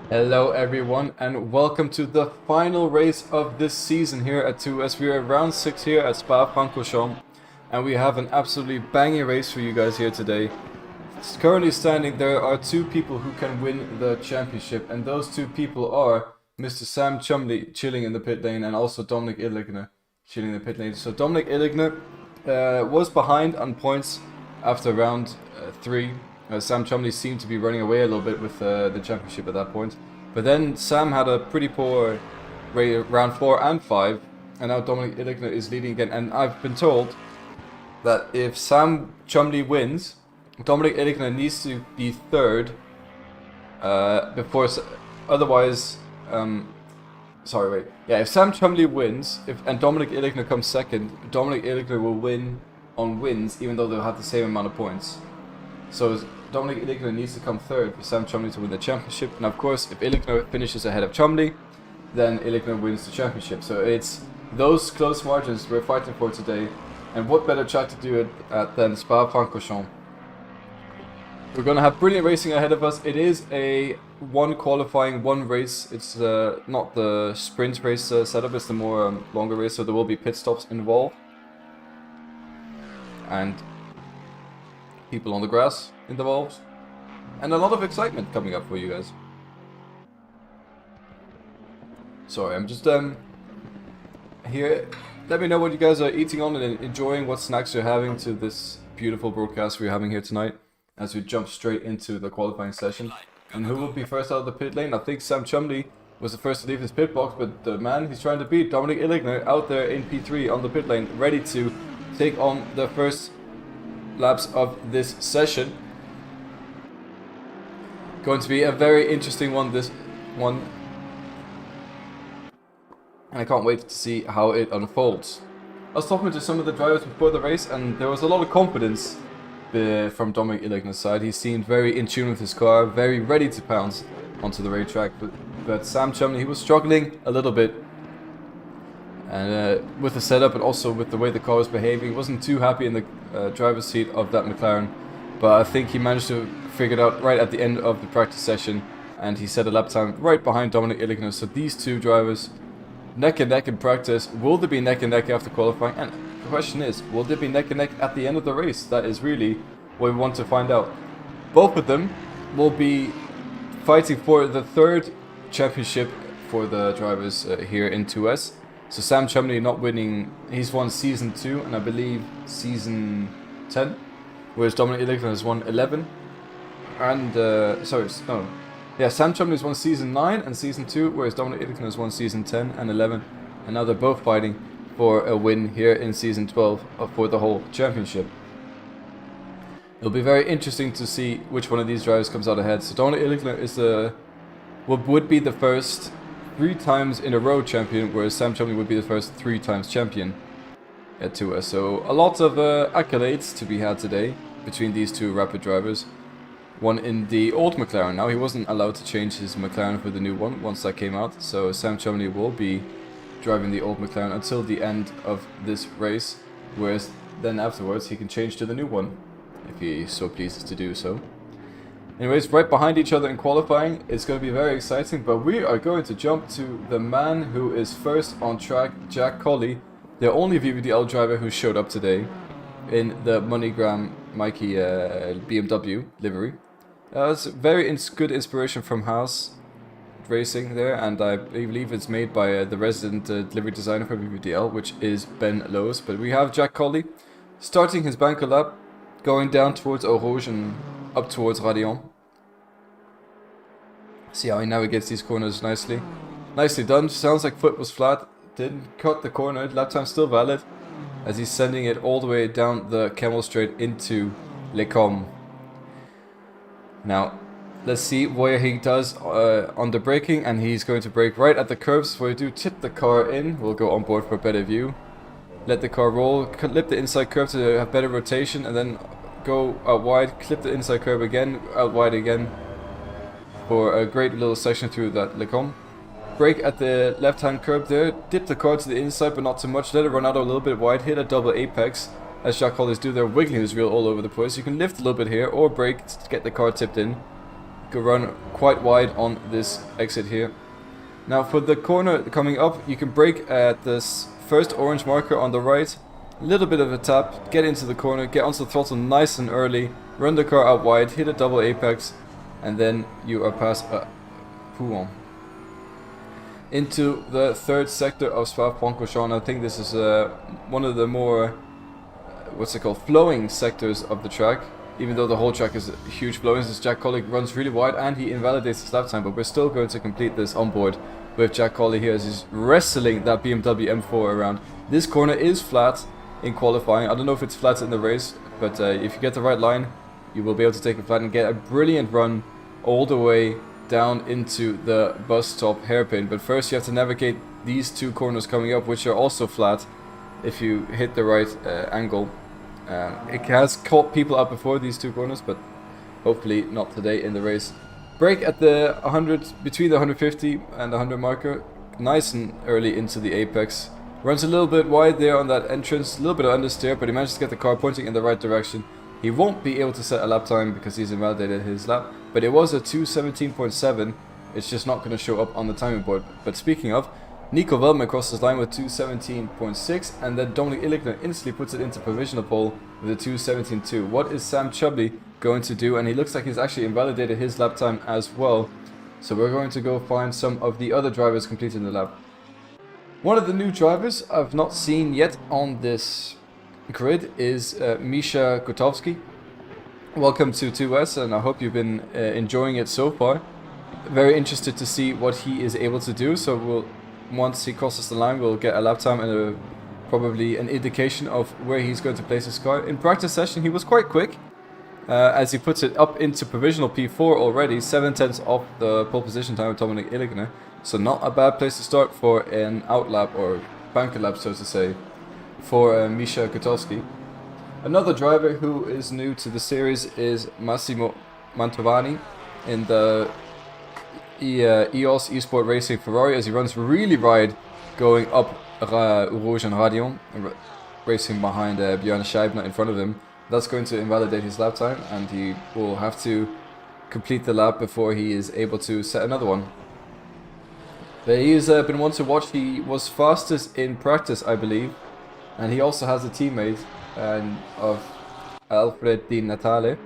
Hello everyone and welcome to the final race of this season here at 2S. We are at round 6 here at Spa-Francorchamps and we have an absolutely banging race for you guys here today. It's currently standing, there are two people who can win the championship, and those two people are Mr. Sam Chumley chilling in the pit lane and also Dominic Illigner chilling in the pit lane. So Dominic Illigner was behind on points after round 3. Sam Chumley seemed to be running away a little bit with the championship at that point. But then Sam had a pretty poor round 4 and 5, and now Dominic Illigner is leading again. And I've been told that if Sam Chumley wins, Dominic Illigner needs to be third before, otherwise, if Sam Chumley wins, and Dominic Illigner comes second, Dominic Illigner will win on wins, even though they'll have the same amount of points. So Dominic Illigner needs to come third for Sam Chumley to win the championship, and of course, if Illigner finishes ahead of Chumley, then Illigner wins the championship. So it's those close margins we're fighting for today, and what better track to do it at than Spa-Francorchamps. We're going to have brilliant racing ahead of us. It is a one qualifying, one race. It's not the sprint race setup, it's the more longer race, so there will be pit stops involved. And people on the grass involved. And a lot of excitement coming up for you guys. Sorry, I'm just here. Let me know what you guys are eating on and enjoying, what snacks you're having to this beautiful broadcast we're having here tonight, as we jump straight into the qualifying session. And who will be first out of the pit lane? I think Sam Chumley was the first to leave his pit box, but the man he's trying to beat, Dominic Illigner, out there in P3 on the pit lane, ready to take on the first laps of this session. Going to be a very interesting one, this one. And I can't wait to see how it unfolds. I was talking to some of the drivers before the race, and there was a lot of confidence from Dominic Illigner's side. He seemed very in tune with his car, very ready to pounce onto the racetrack. But Sam Chumley, he was struggling a little bit, and with the setup, and also with the way the car was behaving. He wasn't too happy in the driver's seat of that McLaren, but I think he managed to figure it out right at the end of the practice session, and he set a lap time right behind Dominic Illigner. So these two drivers, neck and neck in practice. Will there be neck and neck after qualifying? And the question is, will there be neck and neck at the end of the race? That is really what we want to find out. Both of them will be fighting for the third championship for the drivers here in 2S. So Sam Chumley not winning, he's won season 2 and I believe season 10, whereas Dominic Illigner has won 11. And Sam Chumley's won season 9 and season 2, whereas Dominic Illigner has won season 10 and 11. And now they're both fighting for a win here in season 12 for the whole championship. It'll be very interesting to see which one of these drivers comes out ahead. So Dominic Illigner is would be the first 3 times in a row champion, whereas Sam Chumley would be the first 3 times champion at 2S. So a lot of accolades to be had today between these two rapid drivers. One in the old McLaren. Now he wasn't allowed to change his McLaren for the new one once that came out. So Sam Chumley will be driving the old McLaren until the end of this race, whereas then afterwards he can change to the new one if he so pleases to do so. Anyways, right behind each other in qualifying, it's going to be very exciting, but we are going to jump to the man who is first on track, Jack Colley, the only VVDL driver who showed up today in the MoneyGram Mikey BMW livery. It's very good inspiration from Haas Racing there, and I believe it's made by the resident delivery designer for VVDL, which is Ben Lowe's. But we have Jack Colley starting his banker lap, going down towards Eau Rouge and up towards Radion. See how he navigates these corners nicely. Nicely done. Sounds like foot was flat. Didn't cut the corner. Lap time still valid, as he's sending it all the way down the Camel Straight into Les Combes. Now, let's see where he does on the braking, and he's going to brake right at the curbs where you do tip the car in. We'll go on board for a better view. Let the car roll, clip the inside curve to have better rotation, and then go out wide, clip the inside curve again, out wide again, for a great little section through that Les Combes. Brake at the left hand curb there, dip the car to the inside but not too much, let it run out a little bit wide, hit a double apex, as Jack Colley's do there, wiggling his wheel all over the place. You can lift a little bit here, or brake to get the car tipped in. go run quite wide on this exit here. Now for the corner coming up, you can brake at this first orange marker on the right, a little bit of a tap, get into the corner, get onto the throttle nice and early, run the car out wide, hit a double apex, and then you are past Pouon. Into the third sector of Spa-Francorchamps. I think this is one of the more, flowing sectors of the track. Even though the whole track is a huge flowing, as Jack Colley runs really wide and he invalidates his lap time, but we're still going to complete this on board with Jack Colley here as he's wrestling that BMW M4 around. This corner is flat in qualifying. I don't know if it's flat in the race, but if you get the right line, you will be able to take it flat and get a brilliant run all the way down into the bus stop hairpin. But first you have to navigate these two corners coming up, which are also flat if you hit the right angle. It has caught people out before, these two corners, but hopefully not today in the race. Brake at the 100, between the 150 and the 100 marker, nice and early into the apex. Runs a little bit wide there on that entrance, a little bit of understeer, but he managed to get the car pointing in the right direction. He won't be able to set a lap time because he's invalidated his lap, but it was a 2:17.7. It's just not going to show up on the timing board. But speaking of, Nico Veltman crosses the line with 2:17.6, and then Dominic Illichner instantly puts it into provisional pole with a 2:17.2. What is Sam Chubley going to do? And he looks like he's actually invalidated his lap time as well. So we're going to go find some of the other drivers completing the lap. One of the new drivers I've not seen yet on this grid is Misha Kotovsky. Welcome to 2S, and I hope you've been enjoying it so far. Very interested to see what he is able to do. So once he crosses the line, we'll get a lap time and probably an indication of where he's going to place his car. In practice session, he was quite quick, as he puts it up into provisional P4 already, 7/10 off the pole position time of Dominic Illichner. So not a bad place to start for an outlap, or banker lap, so to say, for Misha Kotovsky. Another driver who is new to the series is Massimo Mantovani in the EOS Esport Racing Ferrari, as he runs really wide going up Rouge and Radion, racing behind Björn Scheibner in front of him. That's going to invalidate his lap time, and he will have to complete the lap before he is able to set another one. But he's been one to watch. He was fastest in practice, I believe, and he also has a teammate of Alfred Di Natale,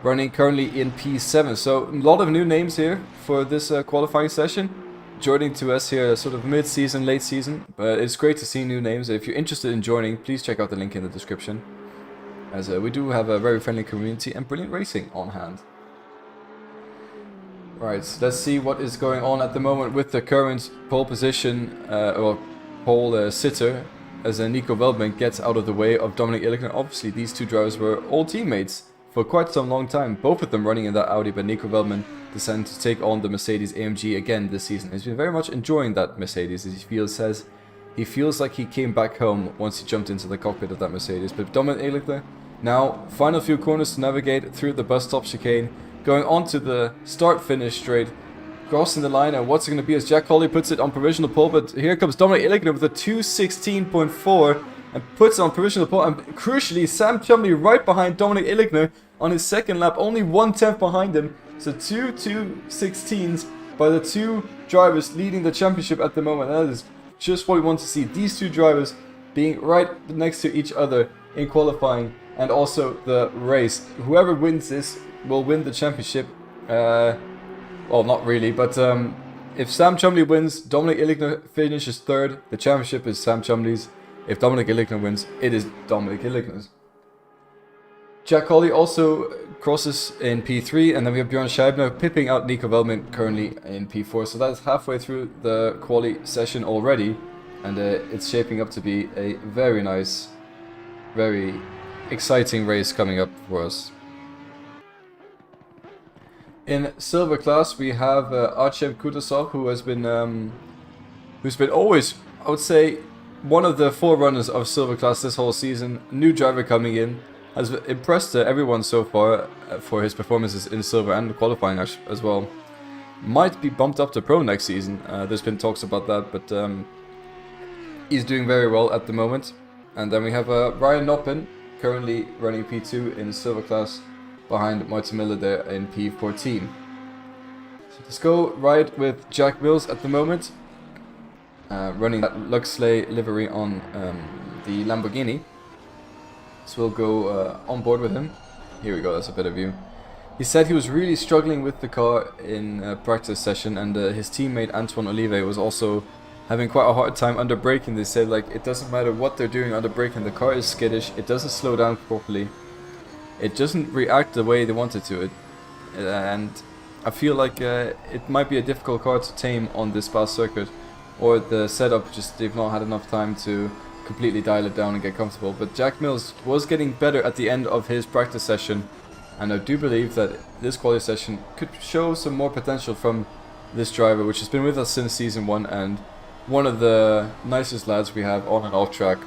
running currently in P7. So a lot of new names here for this qualifying session, joining to us here sort of mid-season, late season, but it's great to see new names. If you're interested in joining, please check out the link in the description, as we do have a very friendly community and brilliant racing on hand. Right, let's see what is going on at the moment with the current pole position, or pole sitter, as Nico Veltman gets out of the way of Dominic Illichner. Obviously, these two drivers were all teammates for quite some long time, both of them running in that Audi, but Nico Veltman decided to take on the Mercedes AMG again this season. He's been very much enjoying that Mercedes, as he feels like he came back home once he jumped into the cockpit of that Mercedes. But Dominic Illichner, now final few corners to navigate through the bus stop chicane, going on to the start-finish straight, crossing the line, and what's it going to be as Jack Colley puts it on provisional pole. But here comes Dominic Illichner with a 2:16.4 and puts it on provisional pole, and crucially Sam Chumley right behind Dominic Illichner on his second lap, only 1/10 behind him. So 2:16s by the two drivers leading the championship at the moment. That is just what we want to see, these two drivers being right next to each other in qualifying and also the race. Whoever wins this will win the championship. Well, not really, but if Sam Chumley wins, Dominic Illichner finishes third. The championship is Sam Chumley's. If Dominic Illichner wins, it is Dominic Illichner's. Jack Colley also crosses in P3, and then we have Björn Scheibner pipping out Nico Veltman currently in P4. So that's halfway through the quali session already, and it's shaping up to be a very nice, very exciting race coming up for us. In silver class, we have Artem Kutasov, who's been always, I would say, one of the forerunners of silver class this whole season. New driver coming in, has impressed everyone so far for his performances in silver and qualifying as well. Might be bumped up to pro next season. There's been talks about that, but he's doing very well at the moment. And then we have Ryan Noppen, currently running P2 in silver class, behind Martin Miller there in P14. So let's go right with Jack Mills at the moment, running that Luxley livery on the Lamborghini. So we'll go on board with him. Here we go, that's a better view. He said he was really struggling with the car in a practice session, and his teammate Antoine Olive was also having quite a hard time under braking. They said like it doesn't matter what they're doing under braking, the car is skittish, it doesn't slow down properly, it doesn't react the way they want it to. And I feel like it might be a difficult car to tame on this Spa circuit, or the setup just they've not had enough time to completely dial it down and get comfortable. But Jack Mills was getting better at the end of his practice session, and I do believe that this quality session could show some more potential from this driver, which has been with us since season 1 and one of the nicest lads we have on and off track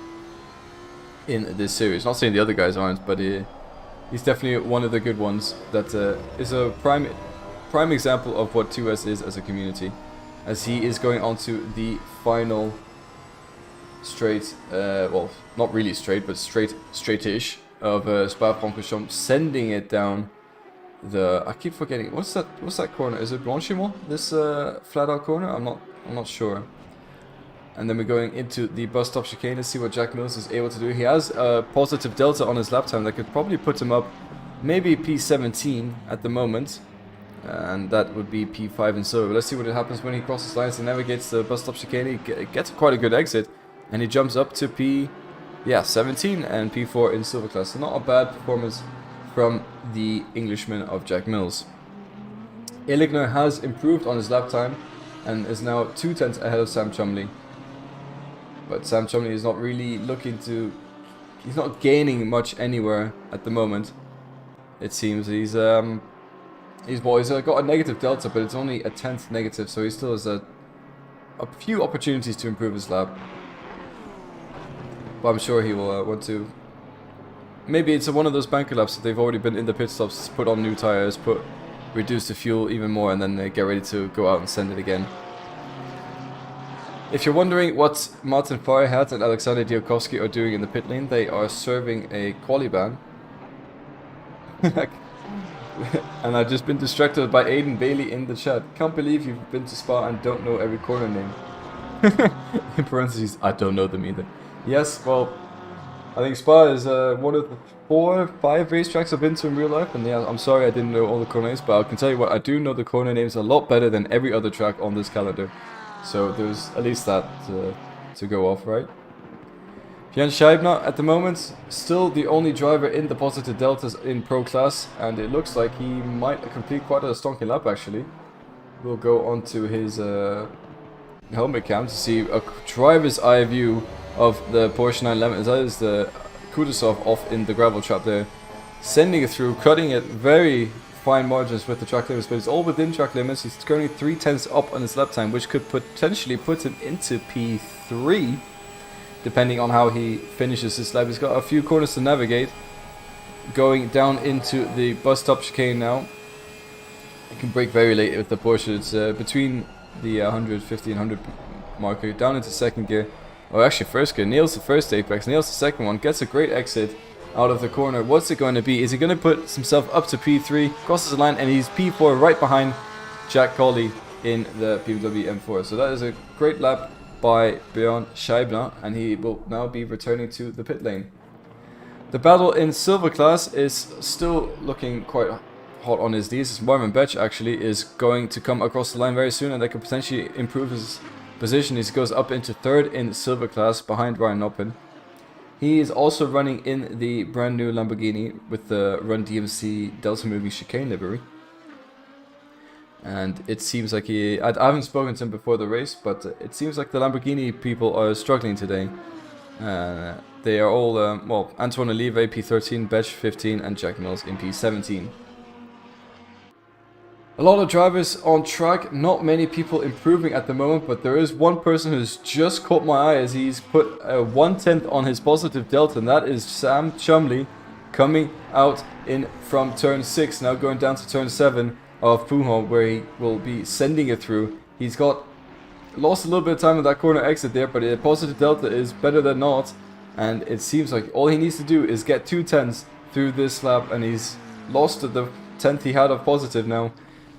in this series. Not saying the other guys aren't, but he's definitely one of the good ones that is a prime example of what 2S is as a community, as he is going on to the final straight, well, not really straight, but straightish of Spa-Francorchamps, sending it down the, I keep forgetting, what's that corner? Is it Blanchimont? This flat out corner? I'm not sure. And then we're going into the bus stop chicane to see what Jack Mills is able to do. He has a positive delta on his lap time that could probably put him up maybe P17 at the moment, and that would be P5 in silver. But let's see what happens when he crosses lines and navigates the bus stop chicane. He gets quite a good exit, and he jumps up to P17 and P4 in silver class. So not a bad performance from the Englishman of Jack Mills. Illigner has improved on his lap time and is now 2/10 ahead of Sam Chumley. But Sam Chumley is not really he's not gaining much anywhere at the moment. It seems he's got a negative delta, but it's only a 10th negative, so he still has a few opportunities to improve his lap. But I'm sure he will want to. Maybe it's one of those banker laps that they've already been in the pit stops, put on new tires, reduce the fuel even more, and then they get ready to go out and send it again. If you're wondering what Martin Firehat and Alexander Diakovsky are doing in the pit lane, they are serving a quali ban. And I've just been distracted by Aiden Bailey in the chat. Can't believe you've been to Spa and don't know every corner name. In parentheses, I don't know them either. Yes, well, I think Spa is one of the 4 or 5 racetracks I've been to in real life, and yeah, I'm sorry I didn't know all the corner names, but I can tell you what, I do know the corner names a lot better than every other track on this calendar. So there's at least that to go off, right? Jan Scheibner at the moment still the only driver in the positive deltas in pro class, and it looks like he might complete quite a stonky lap actually. We'll go on to his helmet cam to see a driver's eye view of the Porsche 911. That is the Kudasov off in the gravel trap there, sending it through, cutting it very fine margins with the track limits, but it's all within track limits. He's currently 3/10 up on his lap time, which could potentially put him into P3, depending on how he finishes his lap. He's got a few corners to navigate, going down into the bus stop chicane now. He can brake very late with the Porsche. It's between the 150 and 100 marker, down into second gear, or actually first gear. Nails the first apex, nails the second one, gets a great exit out of the corner. What's it going to be? Is he going to put himself up to P3, crosses the line, and he's P4 right behind Jack Colley in the BMW M4. So that is a great lap by Björn Scheibner, and he will now be returning to the pit lane. The battle in silver class is still looking quite hot on his knees. Marvin Betch actually is going to come across the line very soon, and that could potentially improve his position. He goes up into 3rd in silver class behind Ryan Noppen. He is also running in the brand new Lamborghini with the Run DMC Delta Moving Chicane livery. And it seems like I haven't spoken to him before the race, but it seems like the Lamborghini people are struggling today. They are all, well, Antoine Olive P13, Betch 15, and Jack Mills in P17. A lot of drivers on track, not many people improving at the moment, but there is one person who's just caught my eye as he's put a 1/10 on his positive delta, and that is Sam Chumley coming out in from turn 6, now going down to turn 7 of Pujon, where he will be sending it through. He's lost a little bit of time in that corner exit there, but a positive delta is better than not, and it seems like all he needs to do is get 2/10s through this lap, and he's lost the 10th he had of positive now.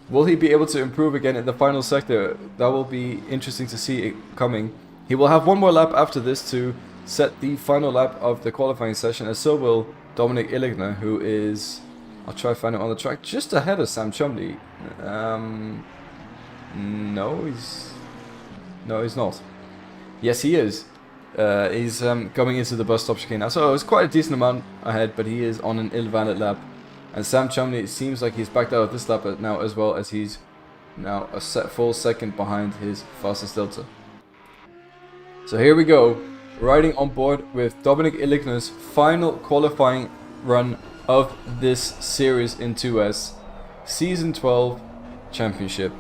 Will he be able to improve again in the final sector? That will be interesting to see it coming. He will have one more lap after this to set the final lap of the qualifying session, and so will Dominic Illigner, who is... I'll try to find him on the track, just ahead of Sam Chumley. No, he's not. Yes, he is. He's coming into the bus stop chicane now, so it's quite a decent amount ahead, but he is on an ill-valid lap. And Sam Chumley, it seems like he's backed out of this lap now, as well as he's now a full second behind his fastest delta. So here we go, riding on board with Dominic Illigner's final qualifying run of this series in 2S, Season 12 Championship.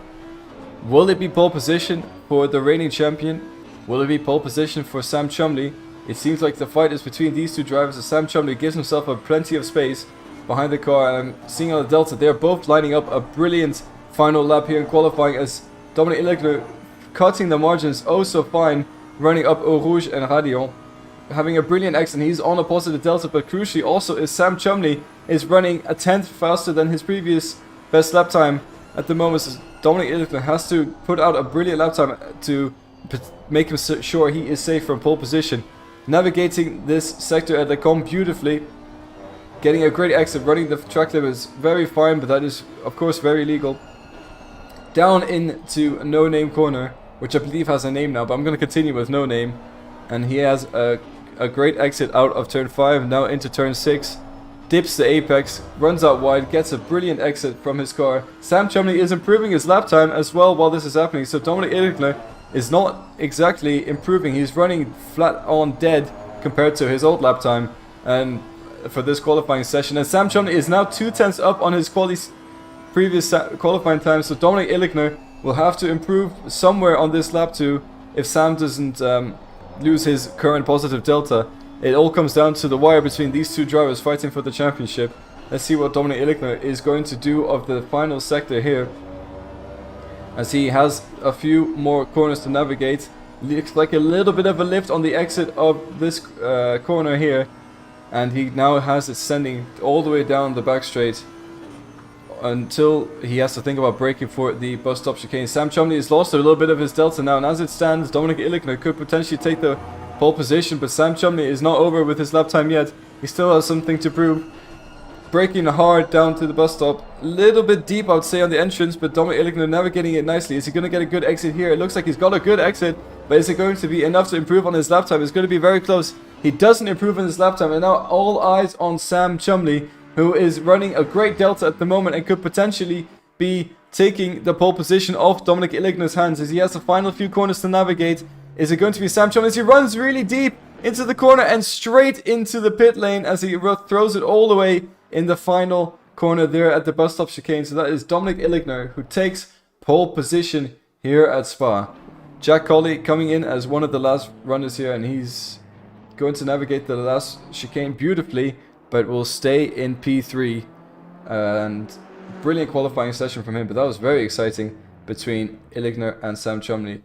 Will it be pole position for the reigning champion? Will it be pole position for Sam Chumley? It seems like the fight is between these two drivers, as Sam Chumley gives himself plenty of space behind the car, and I'm seeing on the Delta, they're both lining up a brilliant final lap here in qualifying, as Dominic Illigner cutting the margins oh so fine, running up Eau Rouge and Radion, having a brilliant exit, and he's on a positive Delta, but crucially also is Sam Chumley is running a 10th faster than his previous best lap time at the moment. So Dominic Illigner has to put out a brilliant lap time to make him sure he is safe from pole position. Navigating this sector at the Com beautifully, getting a great exit, running the track limits very fine, but that is of course very legal. Down into No Name Corner, which I believe has a name now, but I'm going to continue with No Name. And he has a great exit out of turn 5, now into turn 6. Dips the apex, runs out wide, gets a brilliant exit from his car. Sam Chumley is improving his lap time as well while this is happening, so Dominic Illigner is not exactly improving. He's running flat on dead compared to his old lap time and for this qualifying session. And Sam Chumley is now 2/10 up on his previous qualifying time, so Dominic Illigner will have to improve somewhere on this lap too if Sam doesn't lose his current positive delta. It all comes down to the wire between these two drivers fighting for the championship. Let's see what Dominic Illigner is going to do of the final sector here, as he has a few more corners to navigate. Looks like a little bit of a lift on the exit of this corner here, and he now has it sending all the way down the back straight until he has to think about braking for the bus stop chicane. Sam Chumley has lost a little bit of his delta now, and as it stands, Dominic Illigner could potentially take the pole position, but Sam Chumley is not over with his lap time yet. He still has something to prove. Braking hard down to the bus stop, little bit deep I would say on the entrance, but Dominic Illigner navigating it nicely. Is he going to get a good exit here? It looks like he's got a good exit, but is it going to be enough to improve on his lap time? It's going to be very close. He doesn't improve on his lap time, and now all eyes on Sam Chumley, who is running a great delta at the moment and could potentially be taking the pole position off Dominic Illigner's hands as he has the final few corners to navigate. Is it going to be Sam Chumley as he runs really deep into the corner and straight into the pit lane as he throws it all the way in the final corner there at the bus stop chicane? So that is Dominic Illigner who takes pole position here at Spa. Jack Colley coming in as one of the last runners here, and he's going to navigate the last chicane beautifully, but will stay in P3. And brilliant qualifying session from him, but that was very exciting between Illigner and Sam Chumley.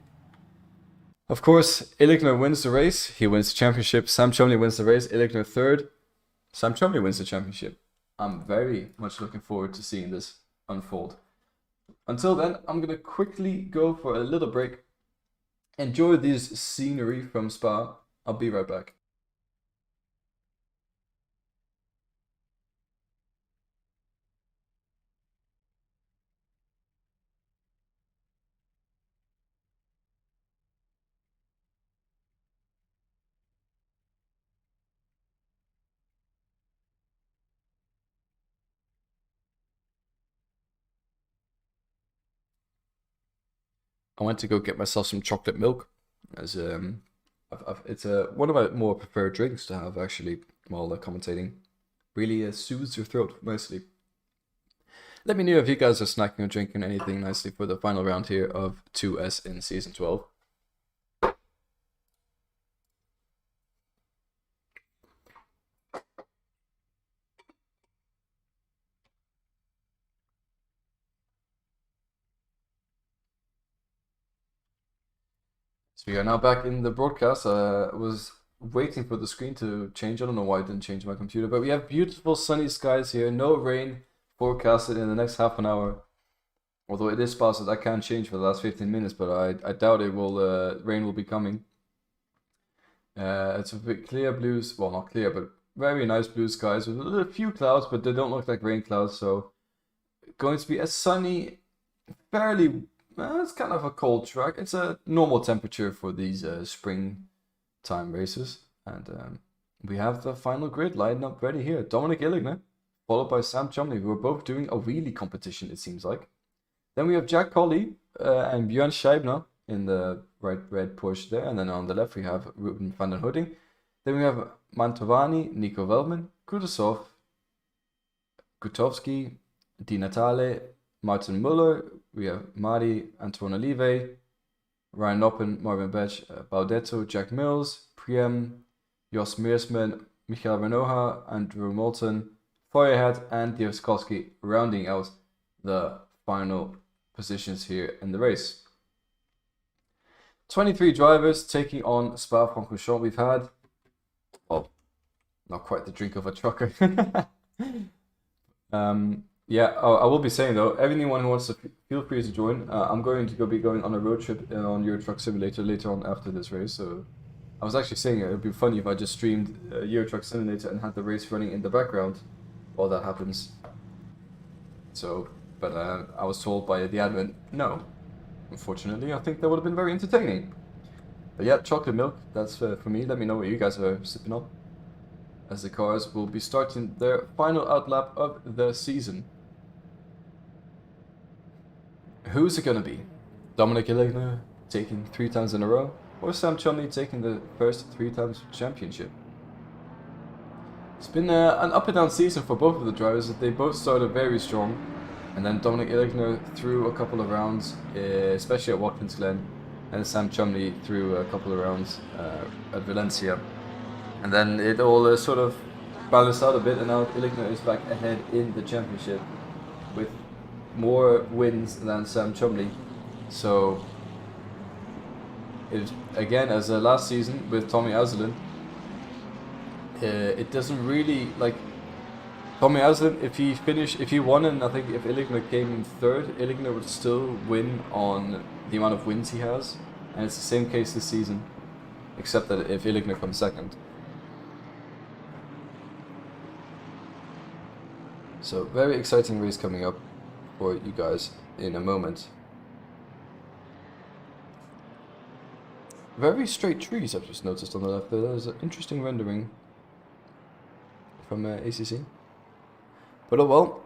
Of course, Illigner wins the race, he wins the championship. Sam Chumley wins the race, Illigner third. Sam Chumley wins the championship. I'm very much looking forward to seeing this unfold. Until then, I'm going to quickly go for a little break. Enjoy this scenery from Spa. I'll be right back. I went to go get myself some chocolate milk, as it's one of my more preferred drinks to have actually while commentating. Really soothes your throat nicely. Let me know if you guys are snacking or drinking anything nicely for the final round here of 2S in Season 12. We are now back in the broadcast. I was waiting for the screen to change. I don't know why it didn't change my computer, but we have beautiful sunny skies here, no rain forecasted in the next half an hour. Although it is possible that can change for the last 15 minutes, but I doubt it will. Rain will be coming. It's a bit clear blues, well not clear, but very nice blue skies with a few clouds, but they don't look like rain clouds. So going to be a sunny, fairly. It's kind of a cold track. It's a normal temperature for these springtime races, and we have the final grid lined up ready here. Dominic Illigner, followed by Sam Chumley, who are both doing a wheelie competition, it seems like. Then we have Jack Colley and Björn Scheibner in the right red Porsche there. And then on the left we have Ruben van den Hooding. Then we have Mantovani, Nico Velman, Kudasov, Gutowski, Di Natale, Martin Muller. We have Mari, Antoine Olive, Ryan Noppen, Marvin Betch, Baudetto, Jack Mills, Priem, Jos Meersman, Michael Renoja, Andrew Moulton, Feuerhead, and Dierskowski, rounding out the final positions here in the race. 23 drivers taking on Spa-Francorchamps. We've had, well, not quite the drink of a trucker. Yeah, I will be saying though, anyone who wants to feel free to join. I'm going to be going on a road trip on Euro Truck Simulator later on after this race. So I was actually saying it would be funny if I just streamed Euro Truck Simulator and had the race running in the background while that happens. So. But I was told by the admin, no. Unfortunately, I think that would have been very entertaining. But yeah, chocolate milk, that's for me. Let me know what you guys are sipping on, as the cars will be starting their final outlap of the season. Who's it going to be? Dominic Illigner taking 3 times in a row, or Sam Chumley taking the first 3 times championship? It's been an up and down season for both of the drivers. They both started very strong. And then Dominic Illigner threw a couple of rounds, especially at Watkins Glen, and Sam Chumley threw a couple of rounds at Valencia. And then it all sort of balanced out a bit, and now Illigner is back ahead in the championship with more wins than Sam Chumley. So, it, again, as last season with Tommy Azelin, it doesn't really, like, Tommy Azelin, if he won, and I think if Illigner came in third, Illigner would still win on the amount of wins he has, and it's the same case this season, except that if Illigner comes second. So very exciting race coming up for you guys in a moment. Very straight trees I've just noticed on the left there. There's an interesting rendering from ACC. But oh well,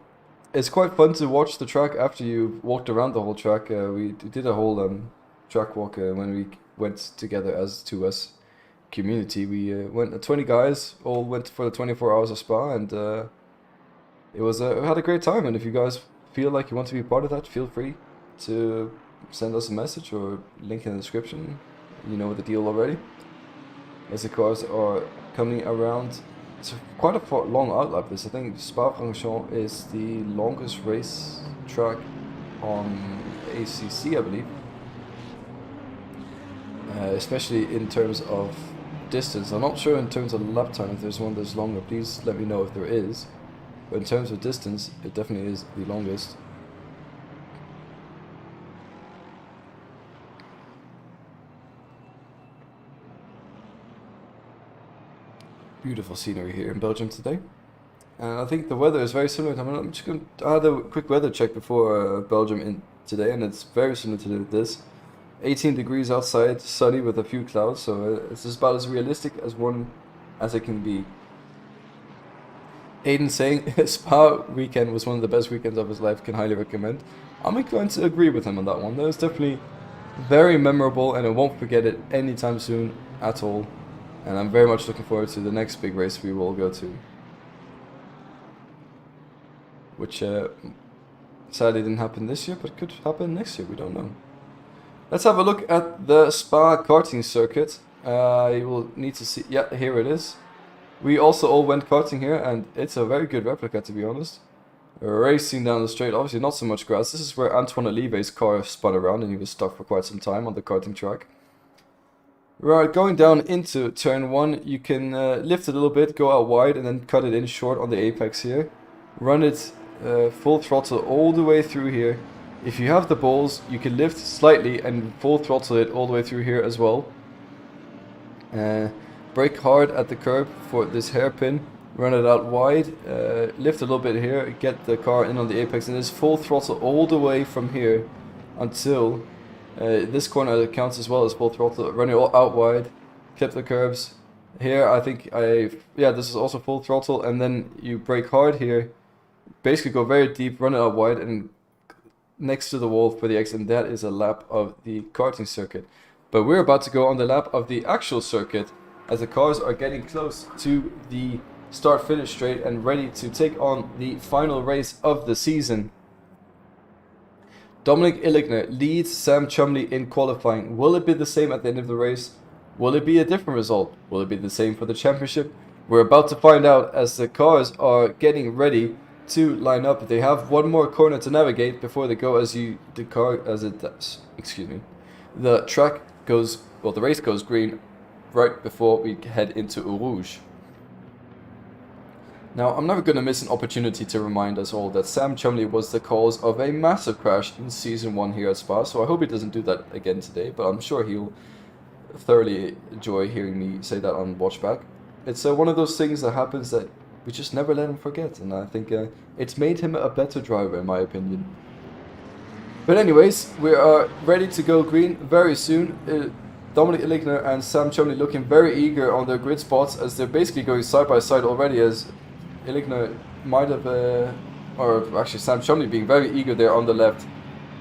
it's quite fun to watch the track after you walked around the whole track. We did a whole track walk when we went together as 2S community. We went 20 guys, all went for the 24 hours of Spa, and it was we had a great time. And if you guys feel like you want to be part of that, feel free to send us a message or link in the description. You know the deal already. As the cars are coming around. It's quite a long outlap. This, I think Spa-Francorchamps is the longest race track on ACC, I believe. Especially in terms of distance. I'm not sure in terms of lap time if there's one that's longer. Please let me know if there is. But in terms of distance, it definitely is the longest. Beautiful scenery here in Belgium today, and I think the weather is very similar. I'm just going to add a quick weather check before Belgium in today, and it's very similar to this. 18 degrees outside, sunny with a few clouds, so it's just about as realistic as it can be. Aiden saying Spa weekend was one of the best weekends of his life, can highly recommend. I'm inclined to agree with him on that one. That was definitely very memorable, and I won't forget it anytime soon at all. And I'm very much looking forward to the next big race we will go to, which sadly didn't happen this year, but could happen next year, we don't know. Let's have a look at the Spa karting circuit. You will need to see, yeah, here it is. We also all went karting here, and it's a very good replica, to be honest. Racing down the straight, obviously not so much grass. This is where Antoine Olive's car spun around, and he was stuck for quite some time on the karting track. Right, going down into turn 1, you can lift it a little bit, go out wide, and then cut it in short on the apex here. Run it full throttle all the way through here. If you have the balls, you can lift slightly and full throttle it all the way through here as well. Brake hard at the curb for this hairpin, run it out wide, lift a little bit here, get the car in on the apex, and just full throttle all the way from here until this corner counts as well as full throttle, run it all out wide, clip the curbs. Here I think this is also full throttle, and then you brake hard here, basically go very deep, run it out wide and next to the wall for the exit, and that is a lap of the karting circuit. But we're about to go on the lap of the actual circuit as the cars are getting close to the start-finish straight and ready to take on the final race of the season. Dominic Illigner leads Sam Chumley in qualifying. Will it be the same at the end of the race? Will it be a different result? Will it be the same for the championship? We're about to find out as the cars are getting ready to line up. They have one more corner to navigate before they go the track goes, well, the race goes green right before we head into Eau Rouge. Now, I'm never going to miss an opportunity to remind us all that Sam Chumley was the cause of a massive crash in Season 1 here at Spa, so I hope he doesn't do that again today, but I'm sure he'll thoroughly enjoy hearing me say that on watchback. It's one of those things that happens that we just never let him forget, and I think it's made him a better driver in my opinion. But anyways, we are ready to go green very soon. Dominic Illigner and Sam Chumley looking very eager on their grid spots as they're basically going side by side already, as Illigner might have, or actually Sam Chumley being very eager there on the left.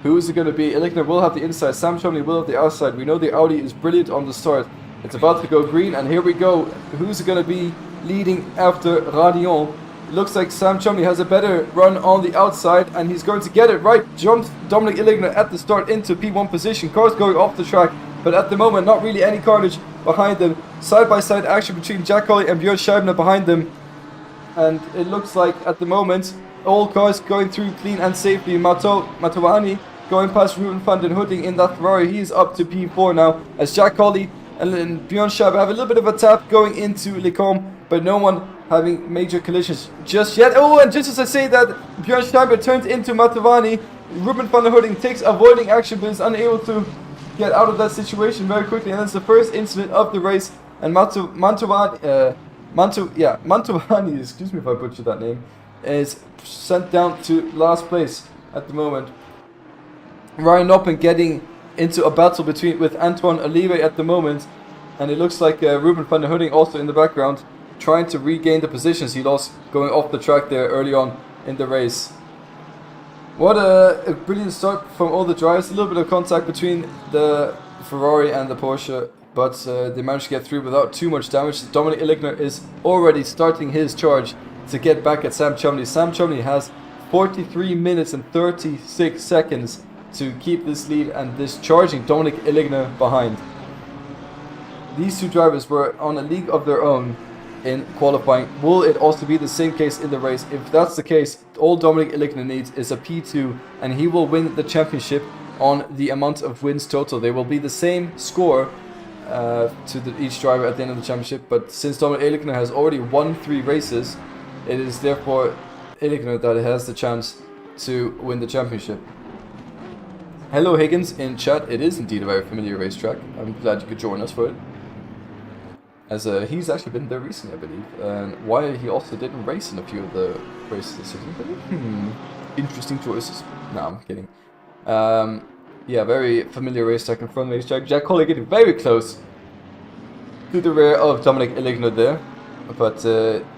Who is it going to be? Illigner will have the inside, Sam Chumley will have the outside. We know the Audi is brilliant on the start. It's about to go green, and here we go. Who's it going to be leading after Radion? It looks like Sam Chumley has a better run on the outside, and he's going to get it right. Jumps Dominic Illigner at the start into P1 position. Cars going off the track, but at the moment not really any carnage behind them. Side by side action between Jack Colley and Björn Scheibner behind them. And it looks like at the moment all cars going through clean and safely. Matovani going past Ruben van den Hooding in that Ferrari. He is up to P4 now as Jack Colley and Björn Scheibner have a little bit of a tap going into Lecombe, but no one having major collisions just yet. Oh, and just as I say that, Björn Scheibner turns into Matovani. Ruben van der Hooding takes avoiding action but is unable to get out of that situation very quickly, and that's the first incident of the race. And Mantovani, excuse me if I butchered that name, is sent down to last place at the moment. Ryan Noppen getting into a battle with Antoine Olive at the moment, and it looks like Ruben van der Hooding also in the background trying to regain the positions he lost going off the track there early on in the race. What a brilliant start from all the drivers. A little bit of contact between the Ferrari and the Porsche, but they managed to get through without too much damage. Dominic Illigner is already starting his charge to get back at Sam Chumley. Sam Chumley has 43 minutes and 36 seconds to keep this lead and this charging Dominic Illigner behind. These two drivers were on a league of their own in qualifying. Will it also be the same case in the race? If that's the case, all Dominic Illigner needs is a P2 and he will win the championship on the amount of wins total. They will be the same score to each driver at the end of the championship, but since Dominic Illigner has already won 3 races, it is therefore Illigner that has the chance to win the championship. Hello Higgins in chat. It is indeed a very familiar racetrack. I'm glad you could join us for it, as he's actually been there recently, I believe, and why he also didn't race in a few of the races this season. Interesting choices. No, I'm kidding. Yeah, very familiar racetrack and fun racetrack. Jack Colley getting very close to the rear of Dominic Illigner there, but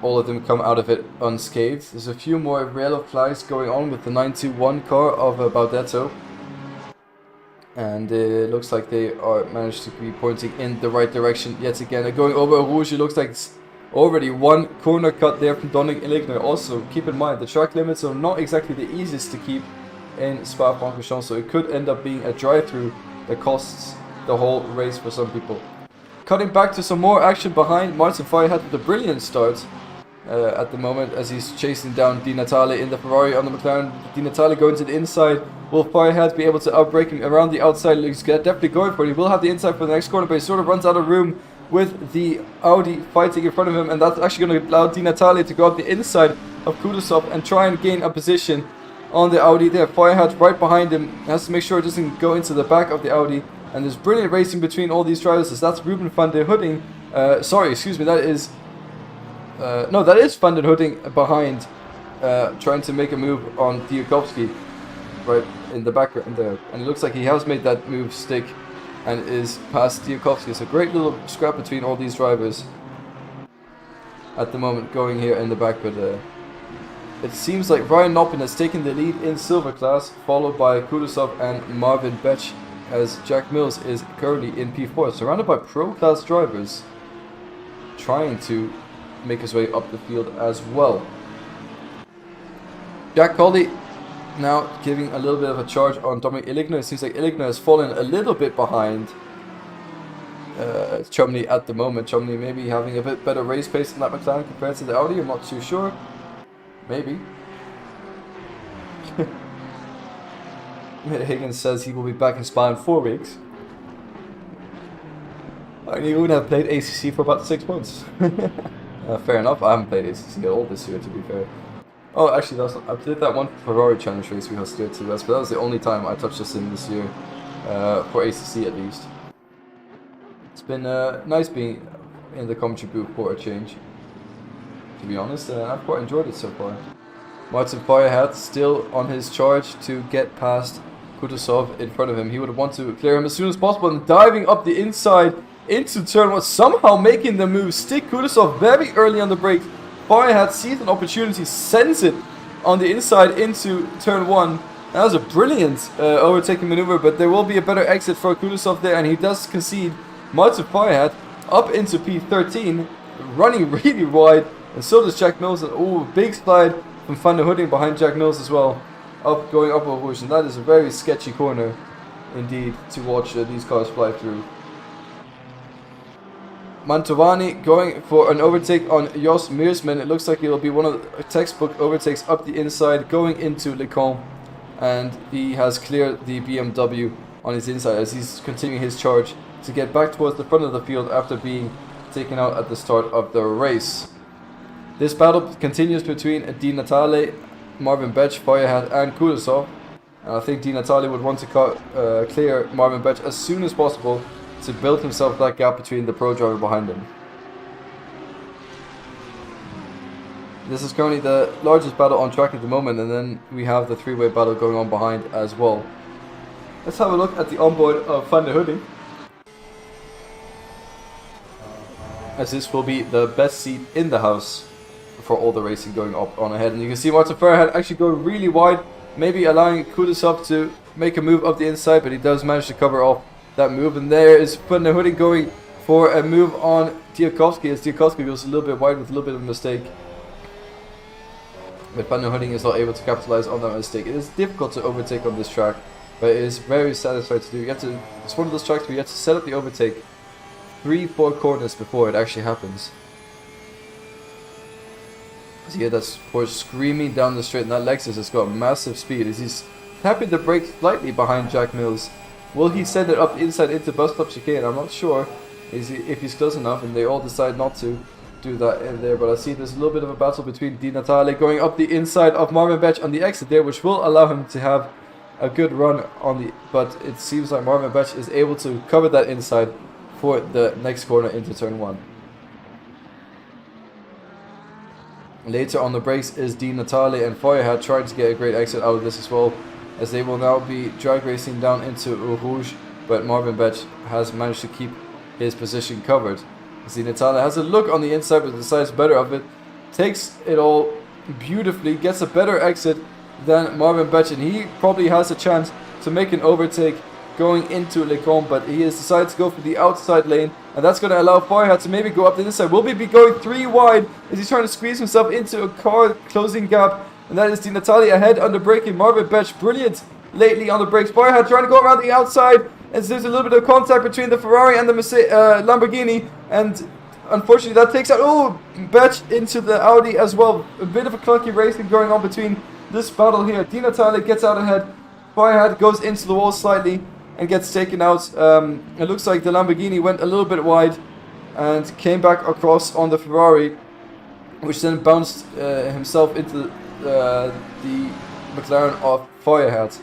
all of them come out of it unscathed. There's a few more yellow flags going on with the 921 car of Baudetto, and it looks like they are managed to be pointing in the right direction yet again. Going over a Rouge, it looks like it's already one corner cut there from Dominic Illigner. Also, keep in mind, the track limits are not exactly the easiest to keep in Spa-Francorchamps, so it could end up being a drive-through that costs the whole race for some people. Cutting back to some more action behind, Martin Feuerhead with a brilliant start at the moment as he's chasing down Di Natale in the Ferrari on the McLaren. Di Natale going to the inside. Will Feuerhead be able to outbrake him around the outside? He's definitely going for it. He will have the inside for the next corner, but he sort of runs out of room with the Audi fighting in front of him, and that's actually going to allow Di Natale to go up the inside of Kudasov and try and gain a position on the Audi there. Feuerherd right behind him, has to make sure it doesn't go into the back of the Audi, and there's brilliant racing between all these drivers. So that's Ruben van der Hooding, sorry, excuse me, that is Van den Hooding behind, trying to make a move on Diakovsky right in the background there, and it looks like he has made that move stick and is past Diakovsky. It's a great little scrap between all these drivers at the moment going here in the back, but it seems like Ryan Noppen has taken the lead in silver class, followed by Kudasov and Marvin Betch, as Jack Mills is currently in P4, surrounded by pro class drivers trying to make his way up the field as well. Jack Colley now giving a little bit of a charge on Dominic Illigner. It seems like Illigner has fallen a little bit behind Chumley at the moment. Chumley maybe having a bit better race pace in that McLaren compared to the Audi, I'm not too sure. Maybe. Higgins says he will be back in Spa in 4 weeks. And he wouldn't have played ACC for about 6 months. Fair enough, I haven't played ACC at all this year, to be fair. Oh, actually, I did that one Ferrari Challenge race we hosted at CEST, but that was the only time I touched this in this year, for ACC at least. It's been nice being in the commentary booth for a change, to be honest, and I've quite enjoyed it so far. Martin Feuerherd still on his charge to get past Kudasov in front of him. He would want to clear him as soon as possible, and diving up the inside into turn 1, somehow making the move stick Kudasov very early on the brake. Feuerherd sees an opportunity, sends it on the inside into turn 1. That was a brilliant overtaking maneuver, but there will be a better exit for Kudasov there, and he does concede. Martin Feuerherd up into P13, running really wide, and so does Jack Mills. Oh, big slide from Van der Hooding behind Jack Mills as well, going up over Rouge, and that is a very sketchy corner indeed to watch these cars fly through. Mantovani going for an overtake on Jos Meersman. It looks like it will be one of the textbook overtakes up the inside going into Le Camp, and he has cleared the BMW on his inside as he's continuing his charge to get back towards the front of the field after being taken out at the start of the race. This battle continues between Di Natale, Marvin Betch, Feuerherd and Kudasov, and I think Di Natale would want to clear Marvin Betch as soon as possible to build himself that gap between the pro driver behind him. This is currently the largest battle on track at the moment, and then we have the three-way battle going on behind as well. Let's have a look at the onboard of Van der Hooding, as this will be the best seat in the house for all the racing going up on ahead. And you can see Martin Feuerherd actually going really wide, maybe allowing Kudasov to make a move up the inside, but he does manage to cover off that move. And there is Van der Hooding going for a move on Diakovsky, as Diakovsky goes a little bit wide with a little bit of a mistake. But Van der Hooding is not able to capitalize on that mistake. It is difficult to overtake on this track, but it is very satisfying to do. It's one of those tracks where you have to set up the overtake 3-4 corners before it actually happens. So yeah, that's for screaming down the straight, and that Lexus has got massive speed as he's tapping the brakes slightly behind Jack Mills. Will he send it up the inside into bus stop chicane? I'm not sure if he's close enough, and they all decide not to do that in there. But I see there's a little bit of a battle between Di Natale going up the inside of Marvin Betch on the exit there, which will allow him to have a good run on the, but it seems like Marvin Betch is able to cover that inside for the next corner into turn 1. Later on the brakes is Di Natale and Feuerherd trying to get a great exit out of this as well, as they will now be drag racing down into Eau Rouge, but Marvin Betch has managed to keep his position covered. Di Natale has a look on the inside but decides better of it, takes it all beautifully, gets a better exit than Marvin Betch, and he probably has a chance to make an overtake going into Le Camp, but he has decided to go for the outside lane, and that's going to allow Feuerherd to maybe go up the inside. Will be going 3 wide as he's trying to squeeze himself into a car closing gap, and that is Di Natale ahead under braking. Marvin Betch brilliant lately on the brakes. Feuerherd trying to go around the outside as there's a little bit of contact between the Ferrari and the Lamborghini, and unfortunately that takes out Betch into the Audi as well. A bit of a clunky racing going on between this battle here. Di Natale gets out ahead. Feuerherd goes into the wall slightly and gets taken out. It looks like the Lamborghini went a little bit wide, and came back across on the Ferrari, which then bounced himself into the McLaren of Feuerherz.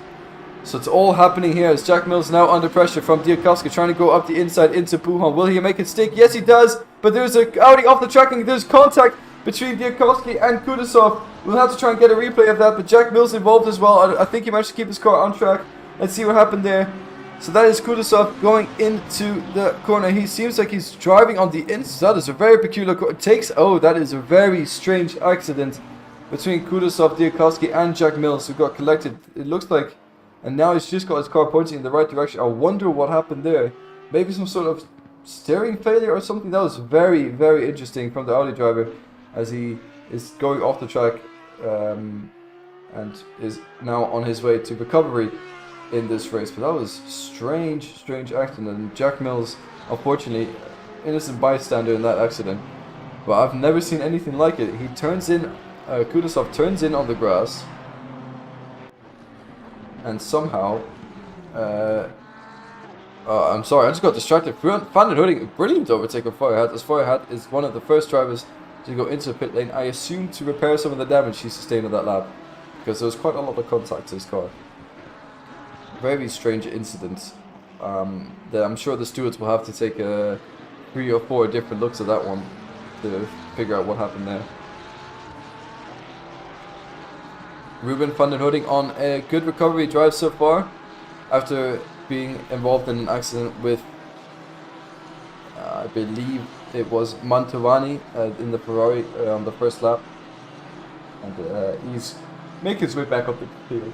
So it's all happening here as Jack Mills now under pressure from Diakowski, trying to go up the inside into Buchon. Will he make it stick? Yes, he does. But there's a outing off the track and there's contact between Diakowski and Kudasov. We'll have to try and get a replay of that, but Jack Mills involved as well. I think he managed to keep his car on track. Let's see what happened there. So that is Kudasov going into the corner. He seems like he's driving on the inside. That is a very peculiar that is a very strange accident between Kudasov, Diakowski and Jack Mills, who got collected. It looks like, and now he's just got his car pointing in the right direction. I wonder what happened there. Maybe some sort of steering failure or something. That was very, very interesting from the Audi driver as he is going off the track and is now on his way to recovery in this race. But that was strange accident. And Jack Mills, unfortunately, innocent bystander in that accident. But I've never seen anything like it. He turns in, Kudasov turns in on the grass. And somehow, I'm sorry, I just got distracted. Van den Hooydonk, brilliant overtake of Feuerherz, as Feuerherz is one of the first drivers to go into the pit lane, I assume to repair some of the damage he sustained on that lap, because there was quite a lot of contact to his car. Very strange incident that I'm sure the stewards will have to take 3 or 4 different looks at that one to figure out what happened there. Ruben van den Hooydonk on a good recovery drive so far, after being involved in an accident with, I believe it was Mantovani in the Ferrari on the first lap, and he's making his way back up the field.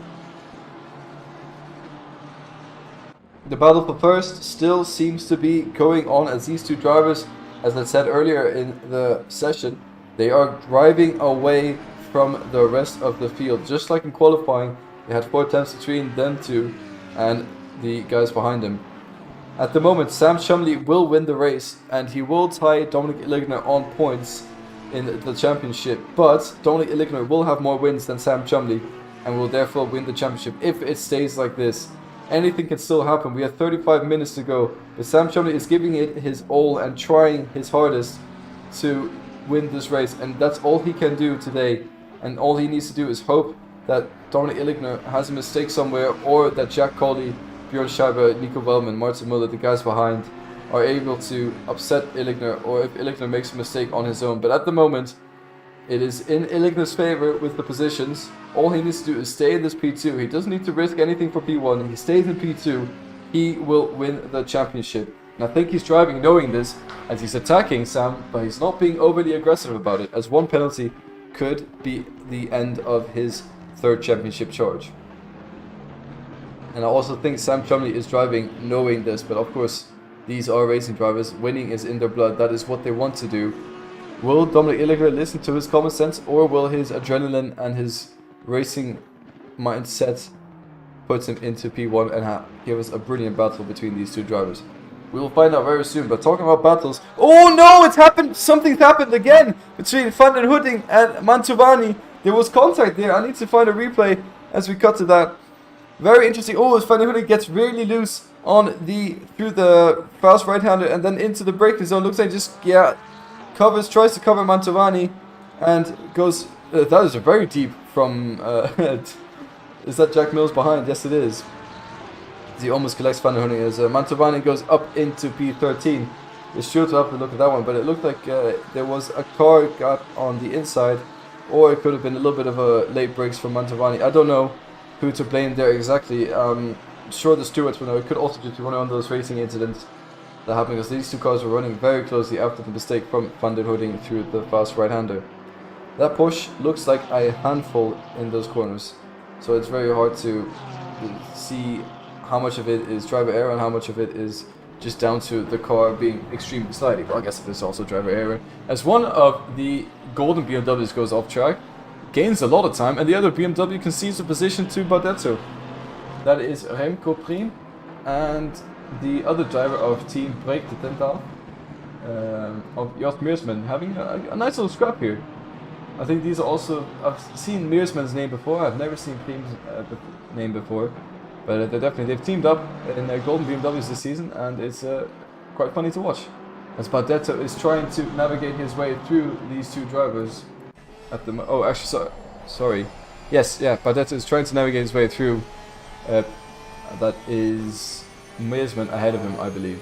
The battle for first still seems to be going on as these two drivers, as I said earlier in the session, they are driving away from the rest of the field. Just like in qualifying, they had 4 attempts between them two and the guys behind him. At the moment, Sam Chumley will win the race and he will tie Dominic Illigner on points in the championship, but Dominic Illigner will have more wins than Sam Chumley and will therefore win the championship if it stays like this. Anything can still happen. We have 35 minutes to go, but Sam Chumley is giving it his all and trying his hardest to win this race, and that's all he can do today. And all he needs to do is hope that Dominic Illigner has a mistake somewhere, or that Jack Colley, Björn Scheiber, Nico Wellman, Martin Muller, the guys behind, are able to upset Illigner, or if Illigner makes a mistake on his own. But at the moment, it is in Illigner's favor with the positions. All he needs to do is stay in this P2. He doesn't need to risk anything for P1. He stays in P2. He will win the championship. And I think he's driving knowing this, as he's attacking Sam, but he's not being overly aggressive about it, as one penalty could be the end of his 3rd championship charge. And I also think Sam Chumley is driving knowing this, but of course these are racing drivers. Winning is in their blood. That is what they want to do. Will Dominic Illigner listen to his common sense, or will his adrenaline and his racing mindset put him into P1 and give us a brilliant battle between these two drivers? We will find out very soon. But talking about battles, oh no, it's happened. Something's happened again between Van den Hooydonk and Mantovani. There was contact there. I need to find a replay as we cut to that. Very interesting. Oh, as Van den Hooydonk gets really loose on through the fast right-hander and then into the braking zone. Looks like tries to cover Mantovani and goes. That is a very deep from. Is that Jack Mills behind? Yes, it is. He almost collects Van den Hooydonk as Mantovani goes up into P13. It's sure to have to look at that one, but it looked like there was a car got on the inside, or it could have been a little bit of a late brakes from Mantovani. I don't know who to blame there exactly. Sure, the stewards will know. It could also just be one of those racing incidents that happened, because these two cars were running very closely after the mistake from Van den Hooydonk through the fast right-hander. That push looks like a handful in those corners, so it's very hard to see how much of it is driver error and how much of it is just down to the car being extremely sliding. Well, I guess it is also driver error, as one of the golden BMWs goes off track, gains a lot of time, and the other BMW concedes a position to Bardetto. That is Remco Priem and the other driver of Team Break de Tental, of Jost Meersman, having a nice little scrap here. I think these are also, I've seen Meersman's name before, I've never seen Priem's name before, but they've teamed up in golden BMWs this season, and it's quite funny to watch. as Bardetto is trying to navigate his way through these two drivers at the oh, actually, sorry. Yes, yeah, Bardetto is trying to navigate his way through. That is Meersman ahead of him, I believe.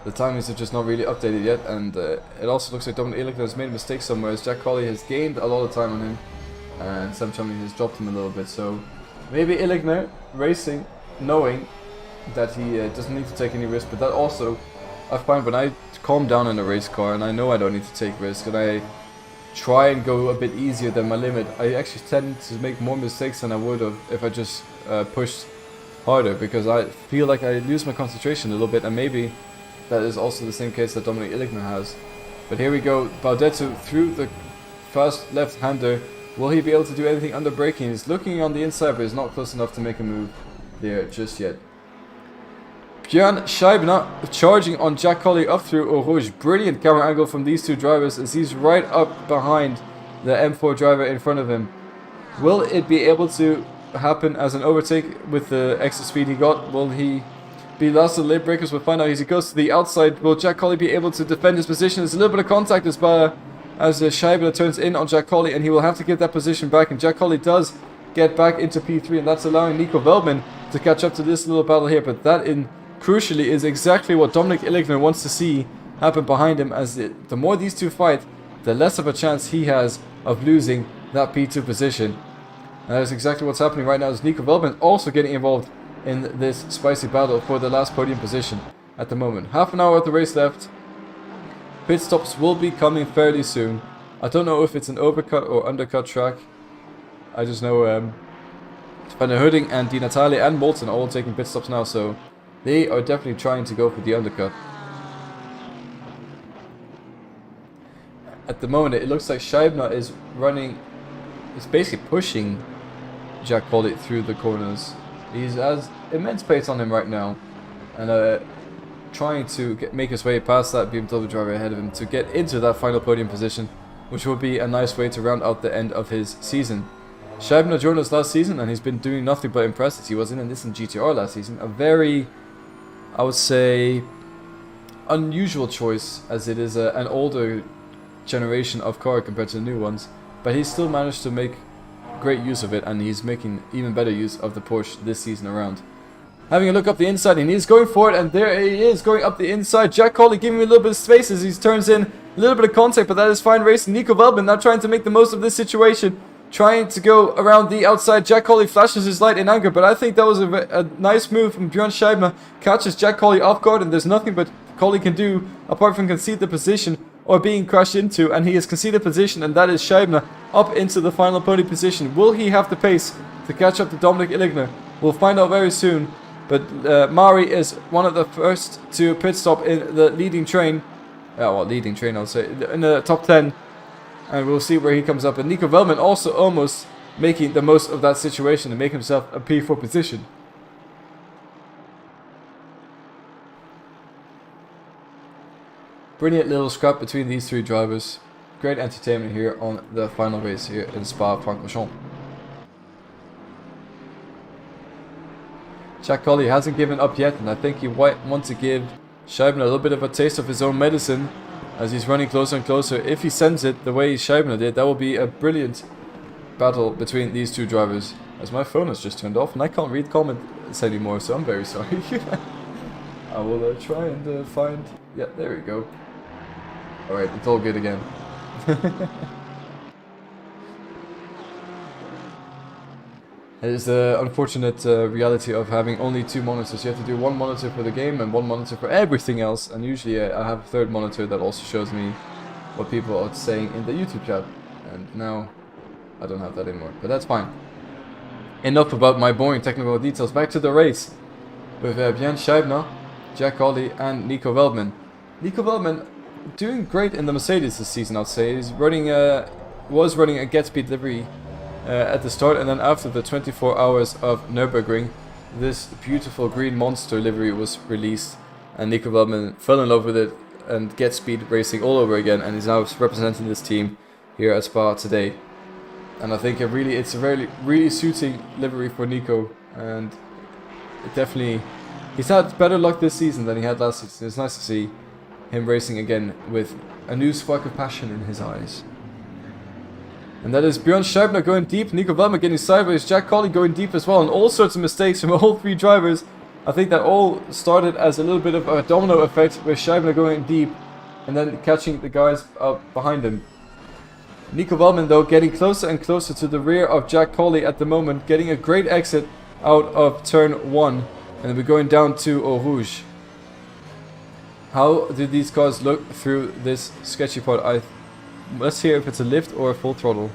The timings are just not really updated yet, and it also looks like Dominic Illichner has made a mistake somewhere, as Jack Colley has gained a lot of time on him, and Sam Chumley has dropped him a little bit. So maybe Illichner racing, knowing that he doesn't need to take any risk, but that also, I find when I calm down in a race car and I know I don't need to take risk, and I try and go a bit easier than my limit, I actually tend to make more mistakes than I would have if I just pushed harder, because I feel like I lose my concentration a little bit, and maybe that is also the same case that Dominic Illichner has. But here we go, Bardetto through the fast left-hander. Will he be able to do anything under braking? He's looking on the inside, but he's not close enough to make a move there just yet. Björn Scheibner charging on Jack Colley up through Eau Rouge. Brilliant camera angle from these two drivers as he's right up behind the M4 driver in front of him. Will it be able to happen as an overtake with the extra speed he got? Will he be lost to the late breakers? We'll find out as he goes to the outside. Will Jack Colley be able to defend his position? There's a little bit of contact as Scheibner turns in on Jack Colley, and he will have to get that position back, and Jack Colley does get back into P3, and that's allowing Nico Veldman to catch up to this little battle here. But that crucially is exactly what Dominic Illichner wants to see happen behind him, as the more these two fight, the less of a chance he has of losing that P2 position. And that is exactly what's happening right now, as Nico Veldman also getting involved in this spicy battle for the last podium position at the moment. Half an hour of the race left. Pit stops will be coming fairly soon. I don't know if it's an overcut or undercut track. I just know Van der Hudding and Di Natale and Moulton are all taking pit stops now, so they are definitely trying to go for the undercut. At the moment, it looks like Scheibner is basically pushing Jack Colley through the corners. He has immense pace on him right now, and trying to make his way past that BMW driver ahead of him to get into that final podium position, which will be a nice way to round out the end of his season. Scheibner joined us last season, and he's been doing nothing but impress us. He was in a Nissan GTR last season, a very, I would say, unusual choice, as it is an older generation of car compared to the new ones, but he still managed to make great use of it, and he's making even better use of the Porsche this season around. Having a look up the inside, and he's going for it, and there he is going up the inside. Jack Colley giving him a little bit of space as he turns in a little bit of contact, but that is fine racing. Nico Veldman now trying to make the most of this situation, trying to go around the outside. Jack Colley flashes his light in anger, but I think that was a nice move from Björn Scheibner. Catches Jack Colley off guard, and there's nothing but Colley can do apart from concede the position or being crashed into, and he has conceded position, and that is Scheibner up into the final podium position. Will he have the pace to catch up to Dominic Illichner? We'll find out very soon, but Mari is one of the first to pit stop in the leading train, leading train I'll say, in the top 10, and we'll see where he comes up. And Nico Veldman also almost making the most of that situation to make himself a P4 position. Brilliant little scrap between these three drivers. Great entertainment here on the final race here in Spa-Francorchamps. Jack Colley hasn't given up yet, and I think he might want to give Scheibner a little bit of a taste of his own medicine as he's running closer and closer. If he sends it the way Scheibner did, that will be a brilliant battle between these two drivers. As my phone has just turned off and I can't read comments anymore, so I'm very sorry. I will try and find... Yeah, there we go. Alright, it's all good again. It is the unfortunate reality of having only two monitors. You have to do one monitor for the game and one monitor for everything else. And usually I have a third monitor that also shows me what people are saying in the YouTube chat. And now I don't have that anymore, but that's fine. Enough about my boring technical details. Back to the race with Björn Scheibner, Jack Colley and Nico Veldman. Nico Veldman doing great in the Mercedes this season, I'd say. He's running was running a get speed livery at the start, and then after the 24 hours of Nürburgring, this beautiful green monster livery was released, and Nico Veldman fell in love with it and get speed racing all over again, and he's now representing this team here at Spa today. And I think it's a really suiting livery for Nico, and definitely, he's had better luck this season than he had last season. It's nice to see him racing again with a new spark of passion in his eyes. And that is Björn Scheibner going deep, Nico Velma getting sideways, Jack Colley going deep as well, and all sorts of mistakes from all three drivers. I think that all started as a little bit of a domino effect with Scheibner going deep and then catching the guys up behind him. Nico Velman though getting closer and closer to the rear of Jack Colley at the moment, getting a great exit out of turn 1, and then we're going down to Eau Rouge. How do these cars look through this sketchy part? Let's hear if it's a lift or a full throttle.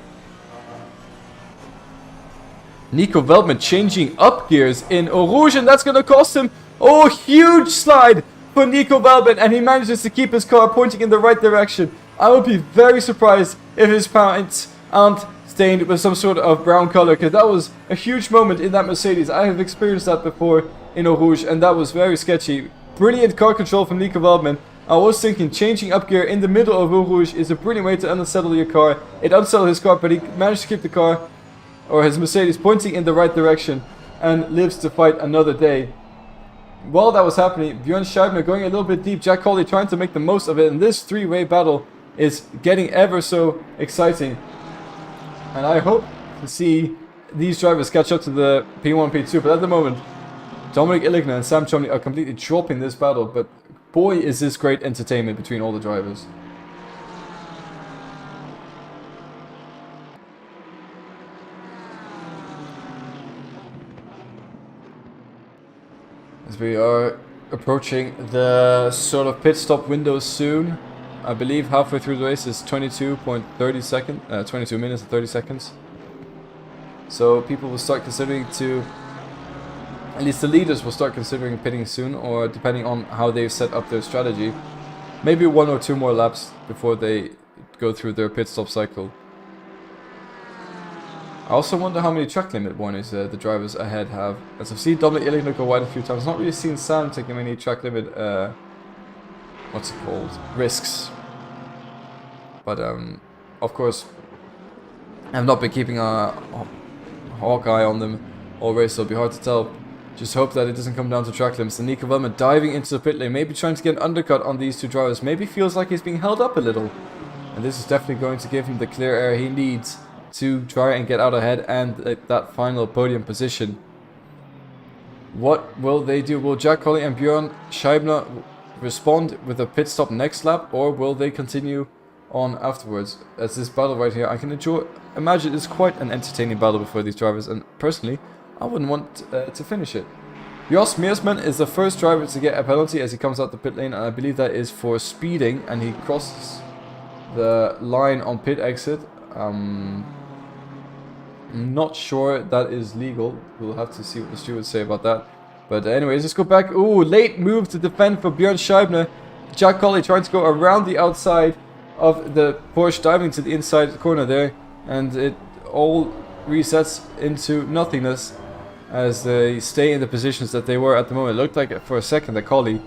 Nico Veltman changing up gears in Eau Rouge, and that's going to cost him. Oh, huge slide for Nico Veltman, and he manages to keep his car pointing in the right direction. I would be very surprised if his pants aren't stained with some sort of brown color, because that was a huge moment in that Mercedes. I have experienced that before in Eau Rouge, and that was very sketchy. Brilliant car control from Nico Veltman. I was thinking changing up gear in the middle of Eau Rouge is a brilliant way to unsettle your car. It unsettled his car, but he managed to keep the car, or his Mercedes, pointing in the right direction and lives to fight another day. While that was happening, Björn Scheibner going a little bit deep, Jack Colley trying to make the most of it, and this three-way battle is getting ever so exciting. And I hope to see these drivers catch up to the P1, P2, but at the moment, Dominic Illigner and Sam Chumley are completely dropping this battle, but boy is this great entertainment between all the drivers. As we are approaching the sort of pit stop window soon, I believe halfway through the race is 22 minutes and 30 seconds. So people will start considering to, at least the leaders will start considering pitting soon, or depending on how they've set up their strategy, maybe 1 or 2 more laps before they go through their pit stop cycle. I also wonder how many track limit warnings the drivers ahead have. As I've seen Dominic Illigner go wide a few times, not really seen Sam taking many track limit, what's it called, risks. But of course, I've not been keeping a hawk eye on them all race, so it'll be hard to tell. Just hope that it doesn't come down to track limits. And Nico Velman diving into the pit lane, maybe trying to get an undercut on these two drivers. Maybe feels like he's being held up a little. And this is definitely going to give him the clear air he needs to try and get out ahead and that final podium position. What will they do? Will Jack Colley and Björn Scheibner respond with a pit stop next lap, or will they continue on afterwards? As this battle right here, I can imagine it's quite an entertaining battle before these drivers, and personally, I wouldn't want to finish it. Jos Meersman is the first driver to get a penalty as he comes out the pit lane, and I believe that is for speeding, and he crosses the line on pit exit. I'm not sure that is legal. We'll have to see what the stewards say about that. But anyways, let's go back. Ooh, late move to defend for Björn Scheibner. Jack Colley trying to go around the outside of the Porsche, diving to the inside corner there, and it all resets into nothingness as they stay in the positions that they were at the moment. It looked like for a second that Colley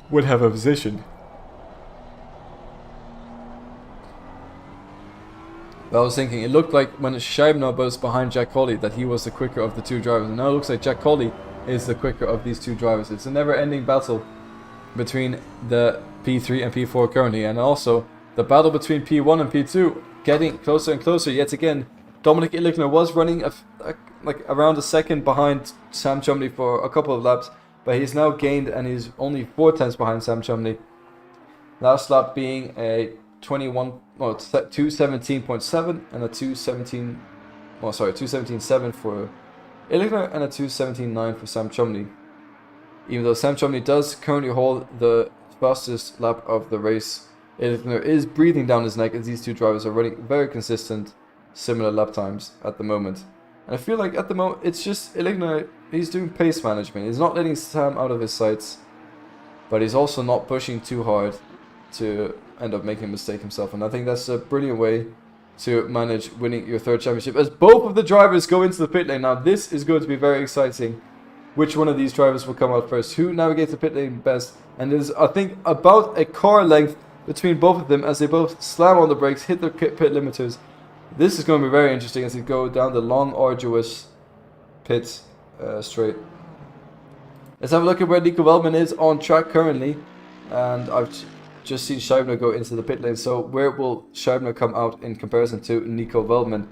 would have a position. But I was thinking, it looked like when Scheibner was behind Jack Colley that he was the quicker of the two drivers, and now it looks like Jack Colley is the quicker of these two drivers. It's a never-ending battle between the P3 and P4 currently, and also the battle between P1 and P2 getting closer and closer yet again. Dominic Illigner was running like around a second behind Sam Chumley for a couple of laps, but he's now gained and he's only 4 tenths behind Sam Chumley. Last lap being a 217.7 and a 217.7 for Illigner and a 217.9 for Sam Chumley. Even though Sam Chumley does currently hold the fastest lap of the race, Illigner is breathing down his neck as these two drivers are running very consistent, similar lap times at the moment. And I feel like at the moment it's just Illigner, he's doing pace management. He's not letting Sam out of his sights, but he's also not pushing too hard to end up making a mistake himself. And I think that's a brilliant way to manage winning your third championship, as both of the drivers go into the pit lane. Now this is going to be very exciting. Which one of these drivers will come out first? Who navigates the pit lane best? And there's, I think, about a car length between both of them as they both slam on the brakes, hit the pit limiters. This is going to be very interesting as they go down the long, arduous pit straight. Let's have a look at where Nico Wellman is on track currently. And I've just seen Scheibner go into the pit lane. So where will Scheibner come out in comparison to Nico Wellman?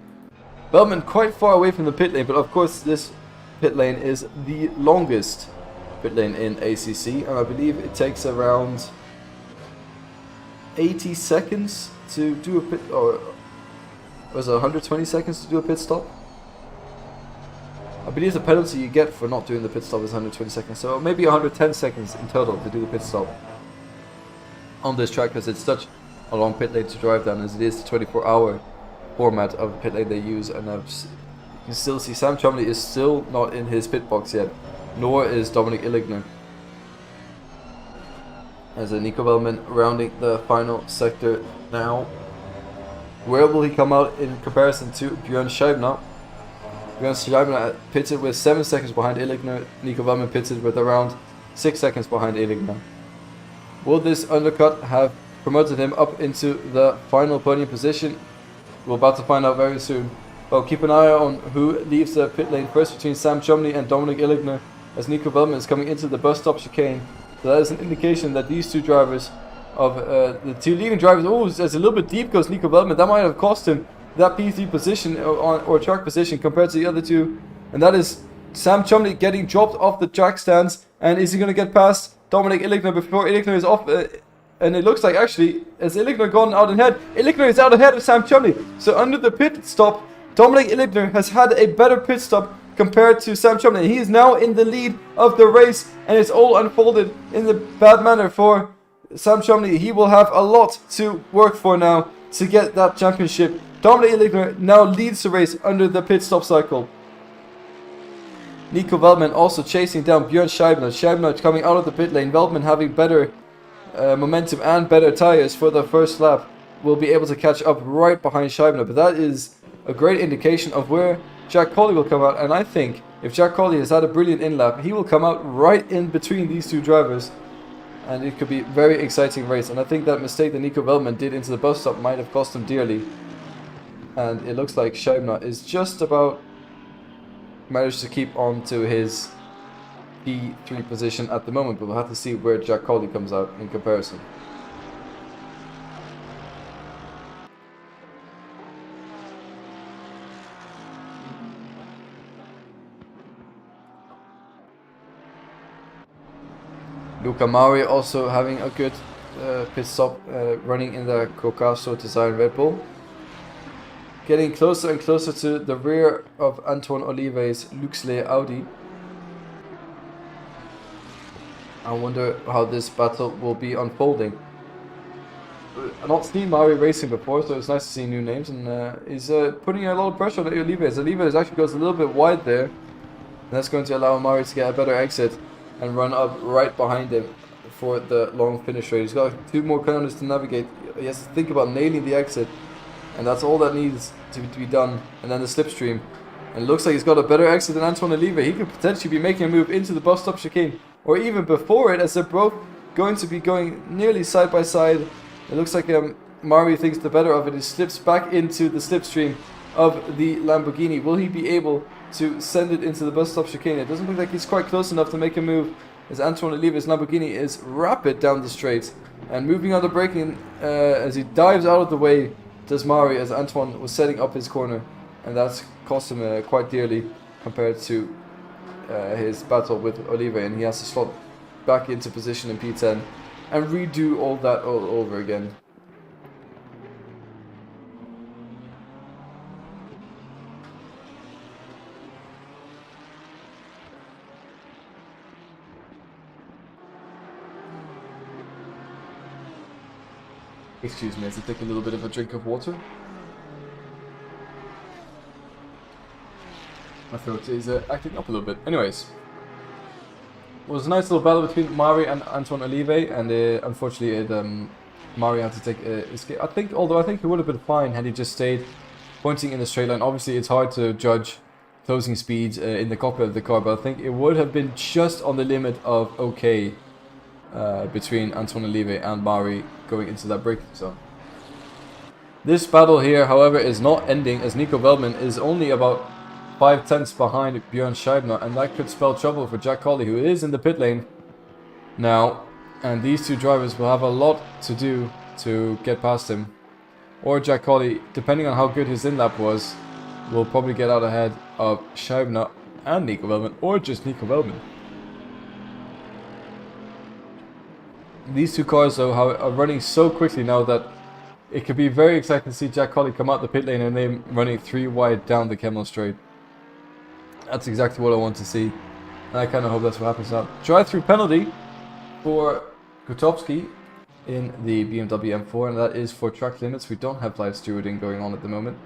Wellman quite far away from the pit lane, but of course this pit lane is the longest pit lane in ACC. And I believe it takes around 80 seconds to do a pit, or was it 120 seconds to do a pit stop? I believe the penalty you get for not doing the pit stop is 120 seconds, so maybe 110 seconds in total to do the pit stop on this track, because it's such a long pit lane to drive down, as it is the 24-hour format of pit lane they use. And you can still see Sam Chumley is still not in his pit box yet, nor is Dominic Illigner. As Nico Wellman rounding the final sector now. Where will he come out in comparison to Björn Scheibner? Björn Scheibner pitted with 7 seconds behind Illigner. Nico Wellman pitted with around 6 seconds behind Illigner. Will this undercut have promoted him up into the final podium position? We're about to find out very soon. Well, keep an eye on who leaves the pit lane first between Sam Chumley and Dominic Illigner, as Nico Wellman is coming into the bus stop chicane. So that is an indication that these two drivers of the two leading drivers, oh, it's a little bit deep goes Nico Wellman. That might have cost him that P3 position or track position compared to the other two. And that is Sam Chumley getting dropped off the track stands. And is he going to get past Dominic Illigner before Illigner is off? And it looks like actually, has Illigner gone out ahead? Illigner is out ahead of Sam Chumley. So under the pit stop, Dominic Illigner has had a better pit stop compared to Sam Chumley. He is now in the lead of the race, and it's all unfolded in the bad manner for Sam Chumley. He will have a lot to work for now to get that championship. Dominic Illigner now leads the race under the pit stop cycle. Nico Wellman also chasing down Björn Scheibner. Scheibner coming out of the pit lane. Wellman having better momentum and better tires for the first lap will be able to catch up right behind Scheibner. But that is a great indication of where Jack Colley will come out. And I think if Jack Colley has had a brilliant in-lap, he will come out right in between these two drivers. And it could be a very exciting race. And I think that mistake that Nico Wellman did into the bus stop might have cost him dearly. And it looks like Scheibner is just about managed to keep on to his P3 position at the moment. But we'll have to see where Jack Colley comes out in comparison. Luca Mauri also having a good pit stop, running in the Corsa design Red Bull. Getting closer and closer to the rear of Antoine Olive's Luxley Audi. I wonder how this battle will be unfolding. I've not seen Mauri racing before, so it's nice to see new names, and he's putting a lot of pressure on Olive. Olive actually goes a little bit wide there, and that's going to allow Mauri to get a better exit and run up right behind him for the long finish straight. He's got 2 more corners to navigate. He has to think about nailing the exit, and that's all that needs to be done. And then the slipstream, and it looks like he's got a better exit than Antoine Olive. He could potentially be making a move into the bus stop chicane, or even before it, as they're both going to be going nearly side by side. It looks like Mauri thinks the better of it. He slips back into the slipstream of the Lamborghini. Will he be able to send it into the bus stop chicane? It doesn't look like he's quite close enough to make a move, as Antoine Olive's Lamborghini is rapid down the straight and moving on the braking as he dives out of the way. Does Mauri, as Antoine was setting up his corner, and that's cost him quite dearly compared to his battle with Olive, and he has to slot back into position in P10 and redo all that all over again. Excuse me as I take a little bit of a drink of water. My throat is acting up a little bit. Anyways, it was a nice little battle between Mauri and Antoine Olive, and unfortunately Mauri had to take a escape. I think he would have been fine had he just stayed pointing in the straight line. Obviously it's hard to judge closing speeds in the cockpit of the car, but I think it would have been just on the limit of okay between Antoine Olive and Mauri going into that braking zone. This battle here, however, is not ending, as Nico Wellman is only about 5/10 behind Björn Scheibner, and that could spell trouble for Jack Colley, who is in the pit lane now, and these two drivers will have a lot to do to get past him. Or Jack Colley, depending on how good his in-lap was, will probably get out ahead of Scheibner and Nico Wellman, or just Nico Wellman. These two cars, though, are running so quickly now that it could be very exciting to see Jack Colley come out the pit lane and them running 3 wide down the Kemmel Straight. That's exactly what I want to see, and I kind of hope that's what happens now. Drive-through penalty for Gutowski in the BMW M4, and that is for track limits. We don't have live stewarding going on at the moment,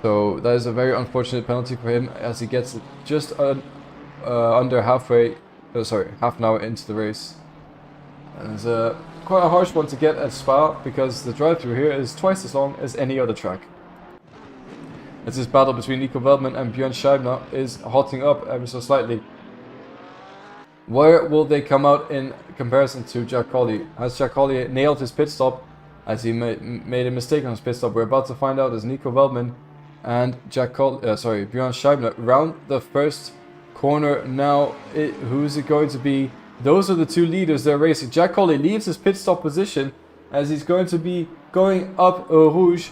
so that is a very unfortunate penalty for him, as he gets just under half an hour into the race. And it's quite a harsh one to get at Spa, because the drive-through here is twice as long as any other track. As this battle between Nico Wellman and Björn Scheibner is hotting up ever so slightly. Where will they come out in comparison to Jack Colley? Has Jack Colley nailed his pit stop, as he made a mistake on his pit stop? We're about to find out as Nico Wellman and Björn Scheibner round the first corner now. Who is it going to be? Those are the two leaders they're racing. Jack Colley leaves his pit stop position, as he's going to be going up Rouge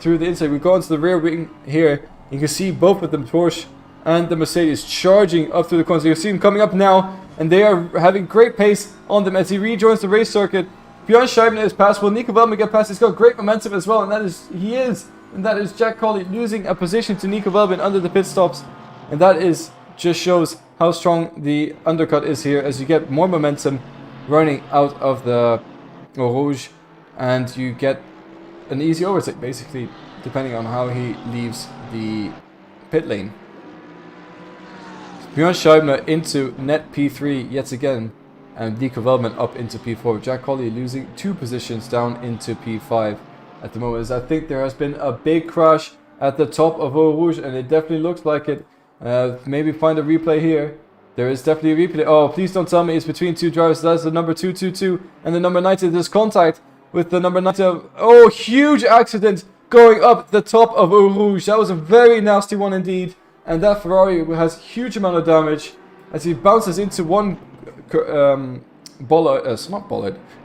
through the inside. We go into the rear wing here. You can see both of them, Porsche and the Mercedes, charging up through the corners. You see them coming up now, and they are having great pace on them as he rejoins the race circuit. Björn Scheibner is past. Will Nico Wellman get past? He's got great momentum as well, and that is Jack Colley losing a position to Nico Wellman under the pit stops, and that is just shows how strong the undercut is here, as you get more momentum running out of the Rouge, and you get an easy overtake, basically, depending on how he leaves the pit lane. Björn Scheibner into net P3 yet again, and Nico Wellman up into P4. Jack Colley losing 2 positions down into P5 at the moment, as I think there has been a big crash at the top of Eau Rouge, and it definitely looks like it. Maybe find a replay here. There is definitely a replay. Oh, please don't tell me it's between two drivers. That's the number 222 and the number 90. There's contact with the number 90. Oh, huge accident going up the top of Eau Rouge. That was a very nasty one indeed. And that Ferrari has huge amount of damage as he bounces into one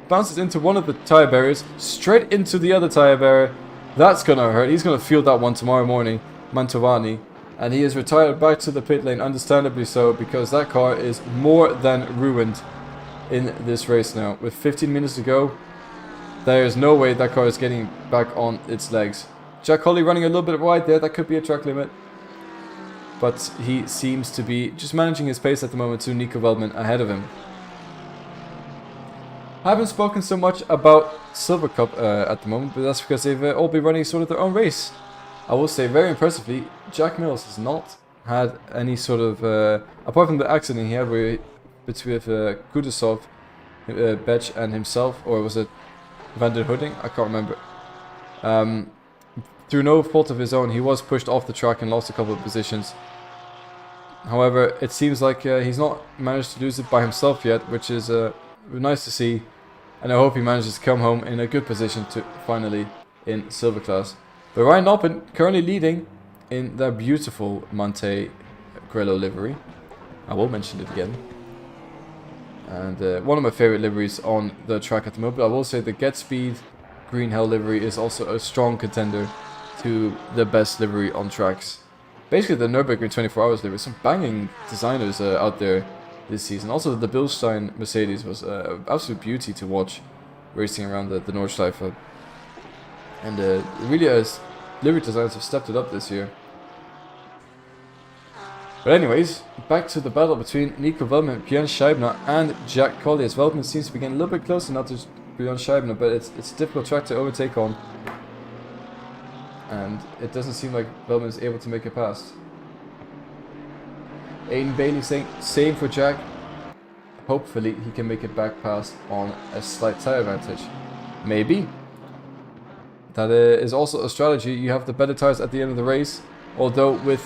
bounces into one of the tire barriers, straight into the other tire barrier. That's gonna hurt. He's gonna feel that one tomorrow morning, Mantovani. And he is retired back to the pit lane, understandably so, because that car is more than ruined in this race now. With 15 minutes to go, there is no way that car is getting back on its legs. Jack Colley running a little bit wide there. That could be a track limit. But he seems to be just managing his pace at the moment to Nico Wellman ahead of him. I haven't spoken so much about Silver Cup at the moment, but that's because they've all been running sort of their own race. I will say, very impressively, Jack Mills has not had any sort of, apart from the accident he had with Kudasov, Betch and himself, or was it Van der Hooding? I can't remember. Through no fault of his own, he was pushed off the track and lost a couple of positions. However, it seems like he's not managed to lose it by himself yet, which is nice to see. And I hope he manages to come home in a good position to finally in Silver Class. But Ryan Noppen currently leading in their beautiful Monte Grello livery. I will mention it again. And one of my favorite liveries on the track at the moment. But I will say the Get Speed Green Hell livery is also a strong contender to the best livery on tracks. Basically the Nürburgring 24 Hours livery. Some banging designers out there this season. Also the Bilstein Mercedes was an absolute beauty to watch racing around the Nordschleife. And really, livery designers have stepped it up this year. But anyways, back to the battle between Nico Wellman, Björn Scheibner and Jack Colley. As Wellman seems to be getting a little bit closer now to Björn Scheibner, but it's a difficult track to overtake on. And it doesn't seem like Wellman is able to make it past. Aiden Bailey saying, same for Jack. Hopefully he can make it back past on a slight tire advantage. Maybe. That is also a strategy. You have the better tires at the end of the race. Although with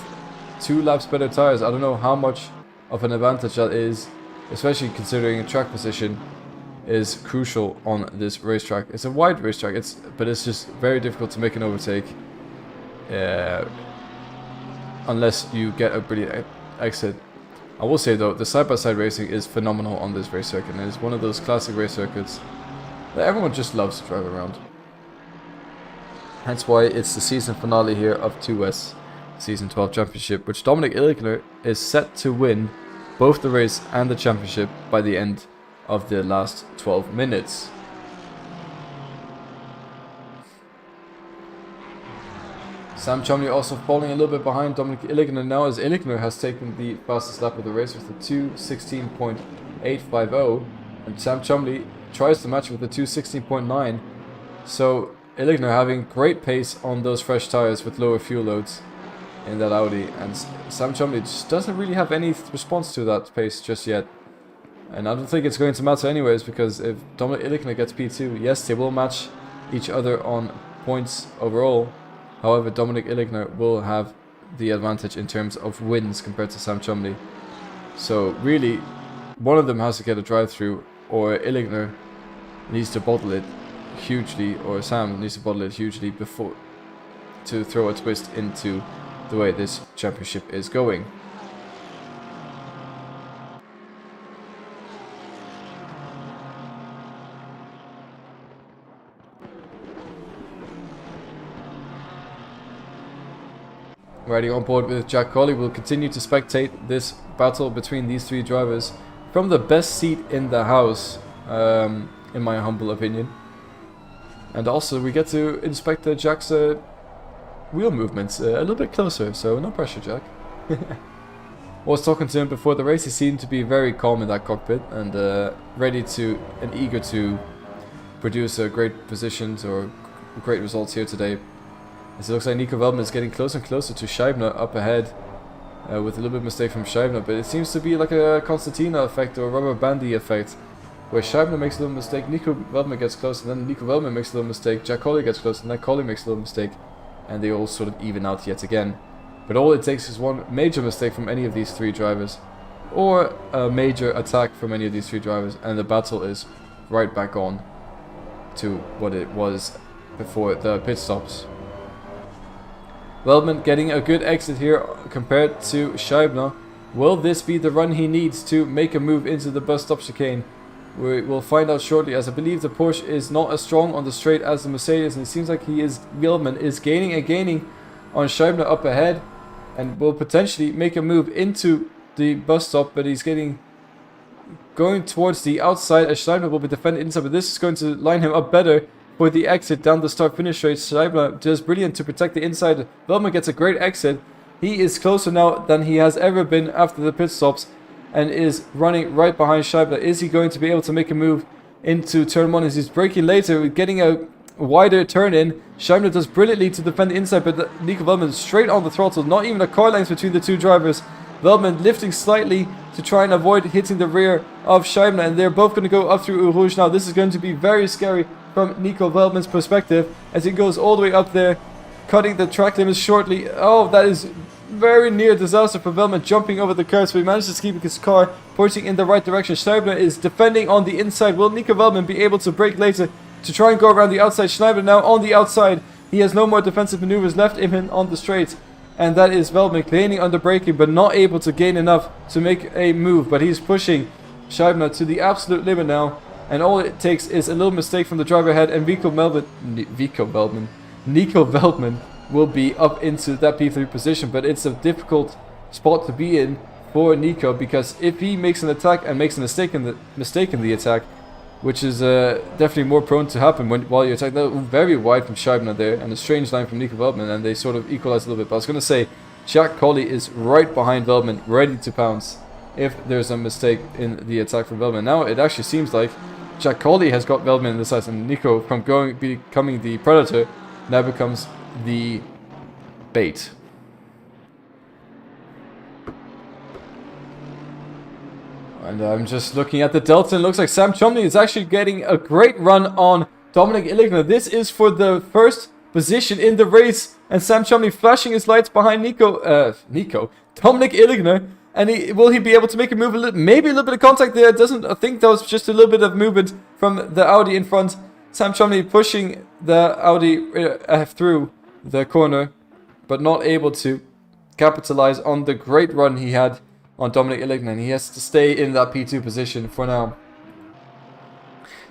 2 laps better tires, I don't know how much of an advantage that is. Especially considering a track position is crucial on this racetrack. It's a wide racetrack, but it's just very difficult to make an overtake. unless you get a brilliant exit. I will say though, the side-by-side racing is phenomenal on this race circuit, and it's one of those classic race circuits that everyone just loves to drive around. Hence why it's the season finale here of 2S Season 12 Championship, which Dominic Illigner is set to win both the race and the championship by the end of the last 12 minutes. Sam Chumley also falling a little bit behind Dominic Illigner now, as Illigner has taken the fastest lap of the race with a 2:16.850, and Sam Chumley tries to match with a 2:16.9. So Illigner having great pace on those fresh tires with lower fuel loads in that Audi, and Sam Chumley just doesn't really have any response to that pace just yet. And I don't think it's going to matter anyways, because if Dominic Illigner gets P2, yes, they will match each other on points overall. However, Dominic Illigner will have the advantage in terms of wins compared to Sam Chumley. So really, one of them has to get a drive-through, or Illigner needs to bottle it hugely, or Sam needs to bottle it hugely before to throw a twist into the way this championship is going. Riding on board with Jack Colley, we'll continue to spectate this battle between these three drivers from the best seat in the house, in my humble opinion. And also we get to inspect Jack's wheel movements a little bit closer, so no pressure, Jack. I was talking to him before the race. He seemed to be very calm in that cockpit and ready to and eager to produce great positions or great results here today. As it looks like Nico Veltman is getting closer and closer to Scheibner up ahead, with a little bit of mistake from Scheibner, but it seems to be like a Constantina effect or a rubber bandy effect, where Scheibner makes a little mistake, Nico Veltman gets close, and then Nico Veltman makes a little mistake, Jack Colley gets close, and then Colley makes a little mistake, and they all sort of even out yet again. But all it takes is one major mistake from any of these three drivers, or a major attack from any of these three drivers, and the battle is right back on to what it was before the pit stops. Veltman getting a good exit here compared to Scheibner. Will this be the run he needs to make a move into the bus stop chicane? We will find out shortly, as I believe the Porsche is not as strong on the straight as the Mercedes, and it seems like Veltman is gaining on Scheibner up ahead, and will potentially make a move into the bus stop, but he's going towards the outside as Scheibner will be defended inside, but this is going to line him up better for the exit down the start-finish straight. Scheibner does brilliant to protect the inside. Veltman gets a great exit. He is closer now than he has ever been after the pit stops, and is running right behind Scheibner. Is he going to be able to make a move into turn 1 as he's braking later, getting a wider turn in? Scheibner does brilliantly to defend the inside, but Nico Veltman is straight on the throttle. Not even a car length between the two drivers. Veltman lifting slightly to try and avoid hitting the rear of Scheibner, and they're both going to go up through Eau Rouge now. This is going to be very scary from Nico Veltman's perspective, as he goes all the way up there, cutting the track limits shortly. Oh, that is very near disaster for Veltman, jumping over the curves, but he manages to keep his car pointing in the right direction. Scheibner is defending on the inside. Will Nico Veltman be able to brake later to try and go around the outside? Scheibner now on the outside. He has no more defensive maneuvers left in him on the straight, and that is Veltman gaining under braking, but not able to gain enough to make a move. But he's pushing Scheibner to the absolute limit now, and all it takes is a little mistake from the driver ahead, and Nico Veltman will be up into that P3 position. But it's a difficult spot to be in for Nico, because if he makes an attack and makes a mistake in the attack, which is definitely more prone to happen while you're attacking. Very wide from Scheibner there, and a strange line from Nico Veltman, and they sort of equalize a little bit. But I was going to say, Jack Colley is right behind Veltman, ready to pounce if there's a mistake in the attack from Veltman. Now it actually seems like Jack Colley has got Veltman in the sights, and Nico, from becoming the predator, now becomes the bait. And I'm just looking at the delta, and it looks like Sam Chumley is actually getting a great run on Dominic Illigner. This is for the first position in the race, and Sam Chumley flashing his lights behind Dominic Illigner. And will he be able to make a move? Maybe a little bit of contact there. I think that was just a little bit of movement from the Audi in front. Sam Chumley pushing the Audi through the corner, but not able to capitalize on the great run he had on Dominic Illignan. He has to stay in that P2 position for now.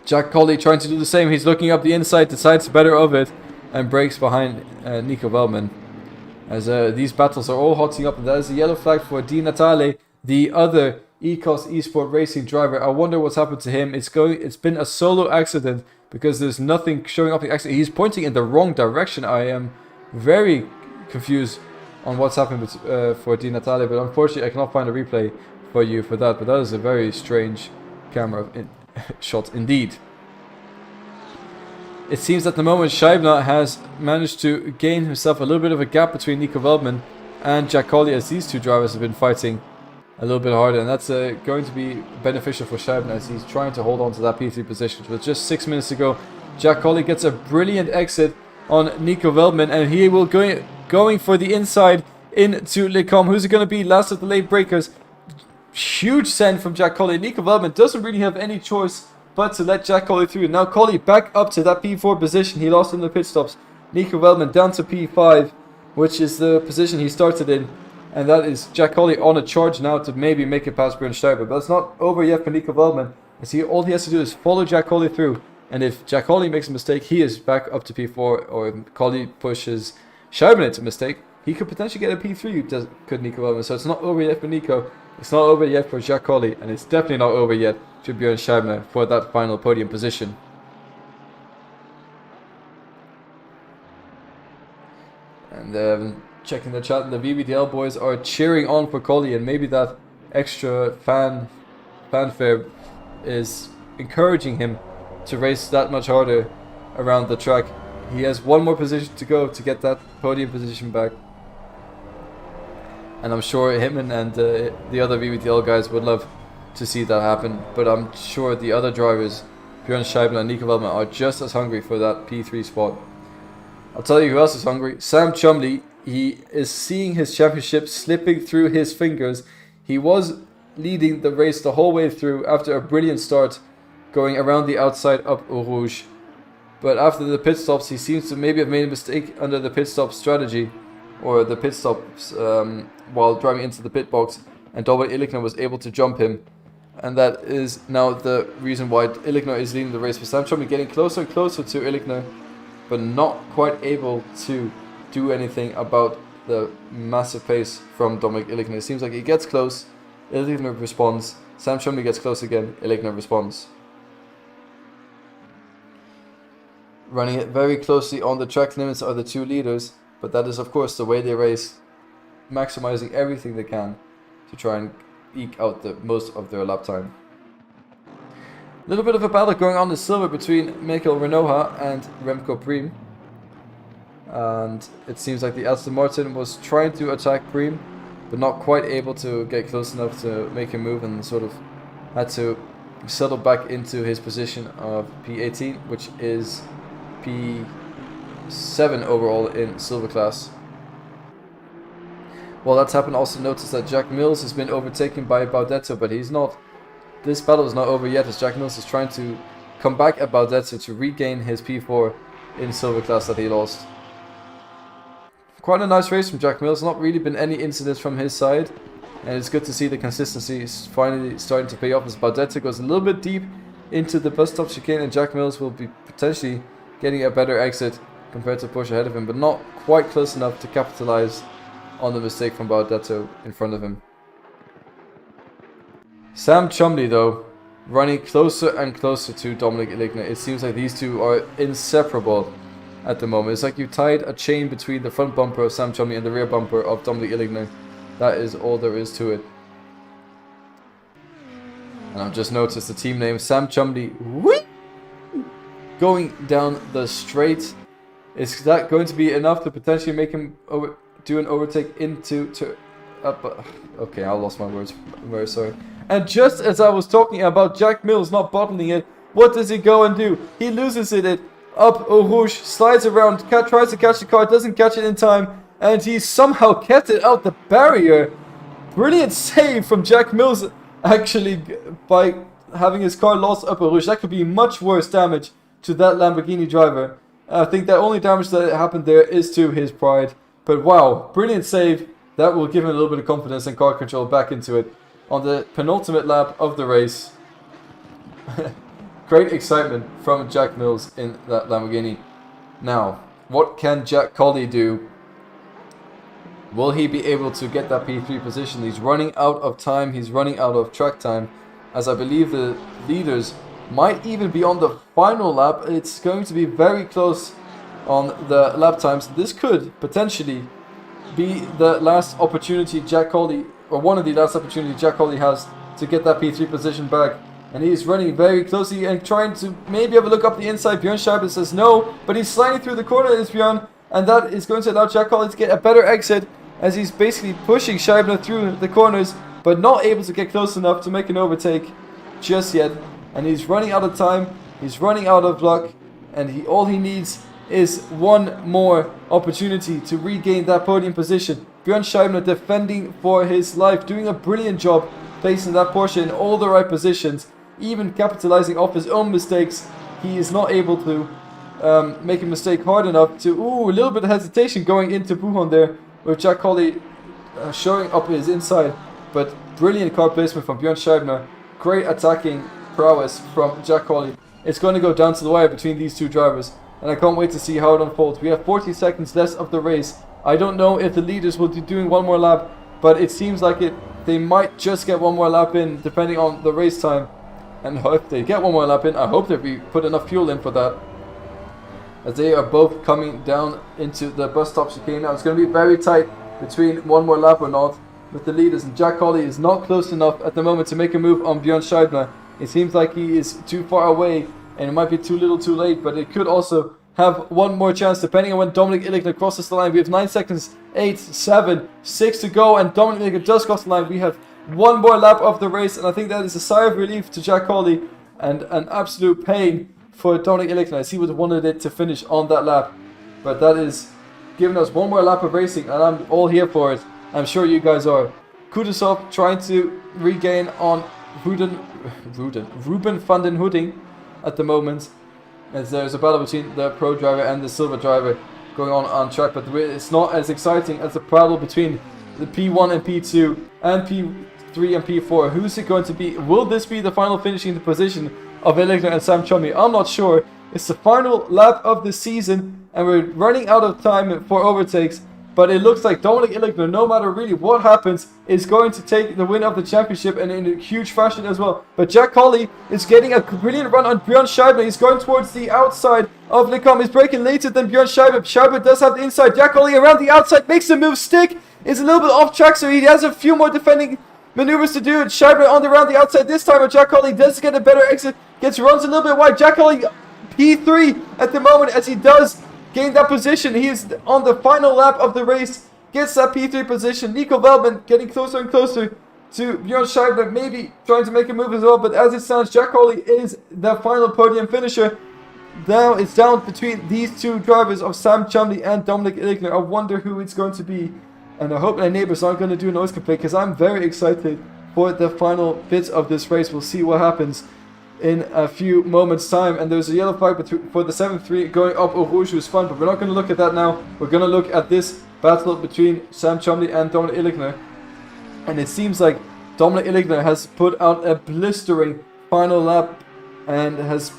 Jack Colley trying to do the same. He's looking up the inside, decides better of it, and breaks behind Nico Wellman. As these battles are all hotting up, and that is a yellow flag for Di Natale, the other Ecos Esport Racing driver. I wonder what's happened to him. It's been a solo accident because there's nothing showing up in the accident. He's pointing in the wrong direction. I am very confused on what's happened with, for Di Natale, but unfortunately I cannot find a replay for you for that. But that is a very strange camera shot indeed. It seems at the moment Scheibner has managed to gain himself a little bit of a gap between Nico Wellman and Jack Colley, as these two drivers have been fighting a little bit harder, and that's going to be beneficial for Scheibner as he's trying to hold on to that P3 position. With just 6 minutes to go, Jack Colley gets a brilliant exit on Nico Wellman, and he will going for the inside into Lecombe. Who's it going to be? Last of the late breakers. Huge send from Jack Colley. Nico Wellman doesn't really have any choice but to let Jack Colley through. Now Colley back up to that P4 position he lost in the pit stops. Nico Wellman down to P5, which is the position he started in. And that is Jack Colley on a charge now to maybe make it past Björn Steiber. But it's not over yet for Nico Wellman. All he has to do is follow Jack Colley through. And if Jack Colley makes a mistake, he is back up to P4. Or if Colley pushes Steiber into a mistake, he could potentially get a P3, could Nico Wellman. So it's not over yet for Nico. It's not over yet for Jack Colley. And it's definitely not over yet to Björn Steiber for that final podium position. And checking the chat, the VBDL boys are cheering on for Colley, and maybe that extra fanfare is encouraging him to race that much harder around the track. He has one more position to go to get that podium position back, and I'm sure him and the other VBDL guys would love to see that happen. But I'm sure the other drivers, Björn Scheibner and Nico Wellman, are just as hungry for that P3 spot. I'll tell you who else is hungry. Sam Chumley. He is seeing his championship slipping through his fingers. He was leading the race the whole way through after a brilliant start going around the outside up Eau Rouge. But after the pit stops, he seems to maybe have made a mistake under the pit stop strategy, or the pit stops while driving into the pit box, and Dominic Illigner was able to jump him. And that is now the reason why Illigner is leading the race. But Sam Chumley getting closer and closer to Illigner, but not quite able to do anything about the massive pace from Dominic Illigner. It seems like he gets close, Illigner responds, Sam Chumley gets close again, Illigner responds. Running it very closely on the track limits are the two leaders, but that is of course the way they race, maximizing everything they can to try and eke out the most of their lap time. A little bit of a battle going on in silver between Michael Renoja and Remco Priem. And it seems like the Aston Martin was trying to attack Priem, but not quite able to get close enough to make him move, and sort of had to settle back into his position of P18, which is P7 overall in silver class. Well, that's happened. Also notice that Jack Mills has been overtaken by Baudetto, but he's not. This battle is not over yet, as Jack Mills is trying to come back at Baudetto to regain his P4 in silver class that he lost. Quite a nice race from Jack Mills. Not really been any incidents from his side, and it's good to see the consistency is finally starting to pay off as Baudetto goes a little bit deep into the bus stop chicane, and Jack Mills will be potentially getting a better exit compared to Porsche ahead of him, but not quite close enough to capitalize on the mistake from Baudetto in front of him. Sam Chumley though, running closer and closer to Dominic Illigner. It seems like these two are inseparable at the moment. It's like you tied a chain between the front bumper of Sam Chumley and the rear bumper of Dominic Illigner. That is all there is to it. And I've just noticed the team name, Sam Chumley, going down the straight. Is that going to be enough to potentially make him do an overtake into okay, I lost my words. I'm very sorry. And just as I was talking about Jack Mills not bottling it, what does he go and do? He loses it up Eau Rouge, slides around, tries to catch the car, doesn't catch it in time, and he somehow kept it out the barrier. Brilliant save from Jack Mills, actually, by having his car lost up Eau Rouge. That could be much worse damage to that Lamborghini driver. I think the only damage that happened there is to his pride. But wow, brilliant save that will give him a little bit of confidence and car control back into it. On the penultimate lap of the race, great excitement from Jack Mills in that Lamborghini. Now, what can Jack Colley do? Will he be able to get that P3 position? He's running out of time. He's running out of track time, as I believe the leaders might even be on the final lap. It's going to be very close on the lap times. This could potentially be the last opportunity Jack Colley, or one of the last opportunities Jack Colley has to get that P3 position back. And he's running very closely and trying to maybe have a look up the inside. Björn Scheiber says no, but he's sliding through the corner, is Björn, and that is going to allow Jack Colley to get a better exit, as he's basically pushing Scheibner through the corners, but not able to get close enough to make an overtake just yet. And he's running out of time, he's running out of luck, and all he needs is one more opportunity to regain that podium position. Björn Scheibner defending for his life, doing a brilliant job placing that Porsche in all the right positions, even capitalizing off his own mistakes. He is not able to make a mistake hard enough to... Ooh, a little bit of hesitation going into Buchon there, with Jack Colley showing up his inside. But brilliant car placement from Björn Scheibner. Great attacking prowess from Jack Colley. It's going to go down to the wire between these two drivers, and I can't wait to see how it unfolds. We have 40 seconds left of the race. I don't know if the leaders will be doing one more lap, but it seems like they might just get one more lap in, depending on the race time. And if they get one more lap in, I hope that we put enough fuel in for that, as they are both coming down into the bus stop chicane now. It's going to be very tight between one more lap or not with the leaders, and Jack Colley is not close enough at the moment to make a move on Björn Scheibner. It seems like he is too far away, and it might be too little too late, but it could also have one more chance depending on when Dominik Illigner crosses the line. We have 9 seconds, 8, 7, 6 to go, and Dominik Illigner does cross the line. We have one more lap of the race, and I think that is a sigh of relief to Jack Colley and an absolute pain for Dominik Illigner, as he would have wanted it to finish on that lap. But that is giving us one more lap of racing, and I'm all here for it. I'm sure you guys are. Kudasov trying to regain on Ruben van den Hooding at the moment, as there's a battle between the pro driver and the silver driver going on track, but it's not as exciting as the battle between the P1 and P2 and P3 and P4. Who's it going to be? Will this be the final finishing position of Illigner and Sam Chumley? I'm not sure. It's the final lap of the season, and we're running out of time for overtakes. But it looks like Dominik Illigner, no matter really what happens, is going to take the win of the championship, and in a huge fashion as well. But Jack Colley is getting a brilliant run on Björn Scheibner. He's going towards the outside of Lecom. He's braking later than Björn Scheibner. Scheibner does have the inside. Jack Colley around the outside makes the move stick. Is a little bit off track, so he has a few more defending maneuvers to do. And Scheibner around the outside this time, and Jack Colley does get a better exit. Runs a little bit wide. Jack Colley P3 at the moment, as he does gain that position. He is on the final lap of the race, gets that P3 position. Nico Veldman getting closer and closer to Björn Scheibner, maybe trying to make a move as well, but as it stands, Jack Colley is the final podium finisher. Now it's down between these two drivers of Sam Chumley and Dominik Illigner. I wonder who it's going to be, and I hope my neighbors aren't going to do a noise complaint, because I'm very excited for the final bits of this race. We'll see what happens in a few moments time. And there's a yellow flag for the 7-3 going up Eau Rouge, who's fun, but we're not going to look at that now. We're going to look at this battle between Sam Chumley and Dominik Illigner, and it seems like Dominik Illigner has put out a blistering final lap and has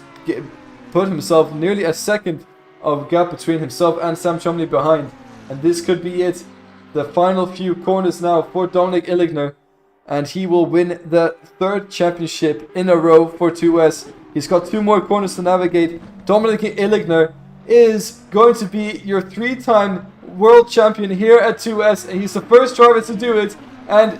put himself nearly a second of gap between himself and Sam Chumley behind, and this could be it. The final few corners now for Dominik Illigner, and he will win the 3rd championship in a row for 2S. He's got 2 more corners to navigate. Dominik Illigner is going to be your 3-time world champion here at 2S, and he's the first driver to do it, and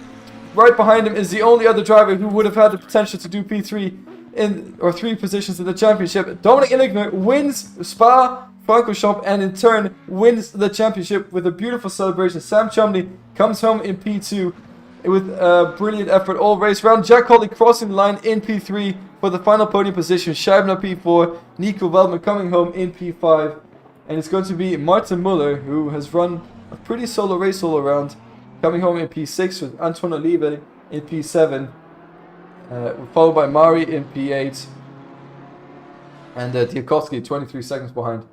right behind him is the only other driver who would have had the potential to do P3 or 3 positions in the championship. Dominik Illigner wins Spa-Francorchamps and in turn wins the championship with a beautiful celebration. Sam Chumley comes home in P2 with a brilliant effort all race round. Jack Colley crossing the line in P3 for the final podium position. Scheibner P4, Nico Veldman coming home in P5. And it's going to be Martin Muller, who has run a pretty solo race all around, coming home in P6 with Antoine Olive in P7. Followed by Mari in P8. And Diakowski 23 seconds behind.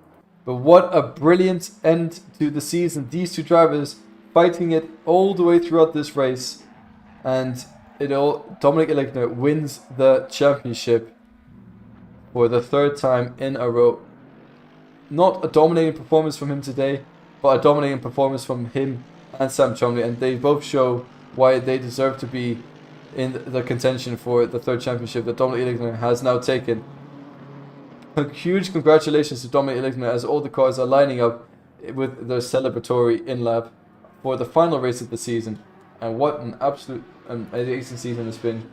But what a brilliant end to the season. These two drivers fighting it all the way throughout this race, and Dominic Illichner wins the championship for the 3rd time in a row. Not a dominating performance from him today, but a dominating performance from him and Sam Chumley, and they both show why they deserve to be in the contention for the 3rd championship that Dominic Illichner has now taken. A huge congratulations to Dominic Illichner as all the cars are lining up with their celebratory in-lap for the final race of the season. And what an absolute amazing season it's been.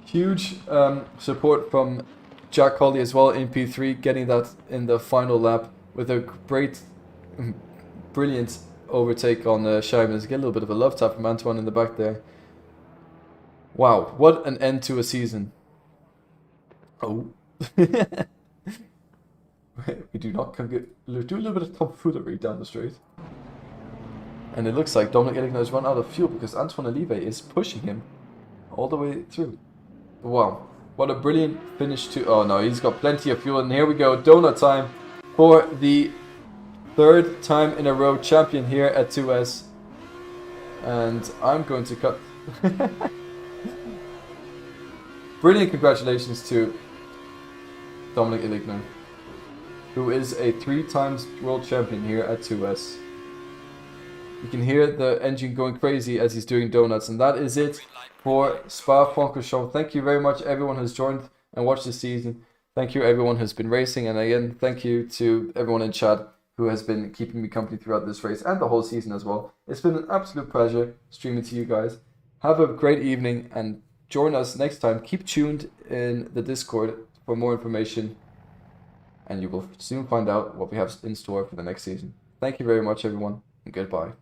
Huge support from Jack Colley as well in P3, getting that in the final lap with a great, brilliant overtake on Scheibenz. Get a little bit of a love tap from Antoine in the back there. Wow, what an end to a season. Oh. We do not do a little bit of tomfoolery down the straight. And it looks like Dominic Illichner has run out of fuel because Antoine Olive is pushing him all the way through. Wow, what a brilliant finish to... Oh no, he's got plenty of fuel. And here we go, donut time for the 3rd time in a row champion here at 2S. And I'm going to cut... Brilliant congratulations to Dominic Illichner, who is a 3 times world champion here at 2S. You can hear the engine going crazy as he's doing donuts, and that is it for Spa-Francorchamps. Thank you very much everyone who's joined and watched this season. Thank you everyone who's been racing, and again thank you to everyone in chat who has been keeping me company throughout this race and the whole season as well. It's been an absolute pleasure streaming to you guys. Have a great evening and join us next time. Keep tuned in the Discord for more information, and you will soon find out what we have in store for the next season. Thank you very much everyone, and goodbye.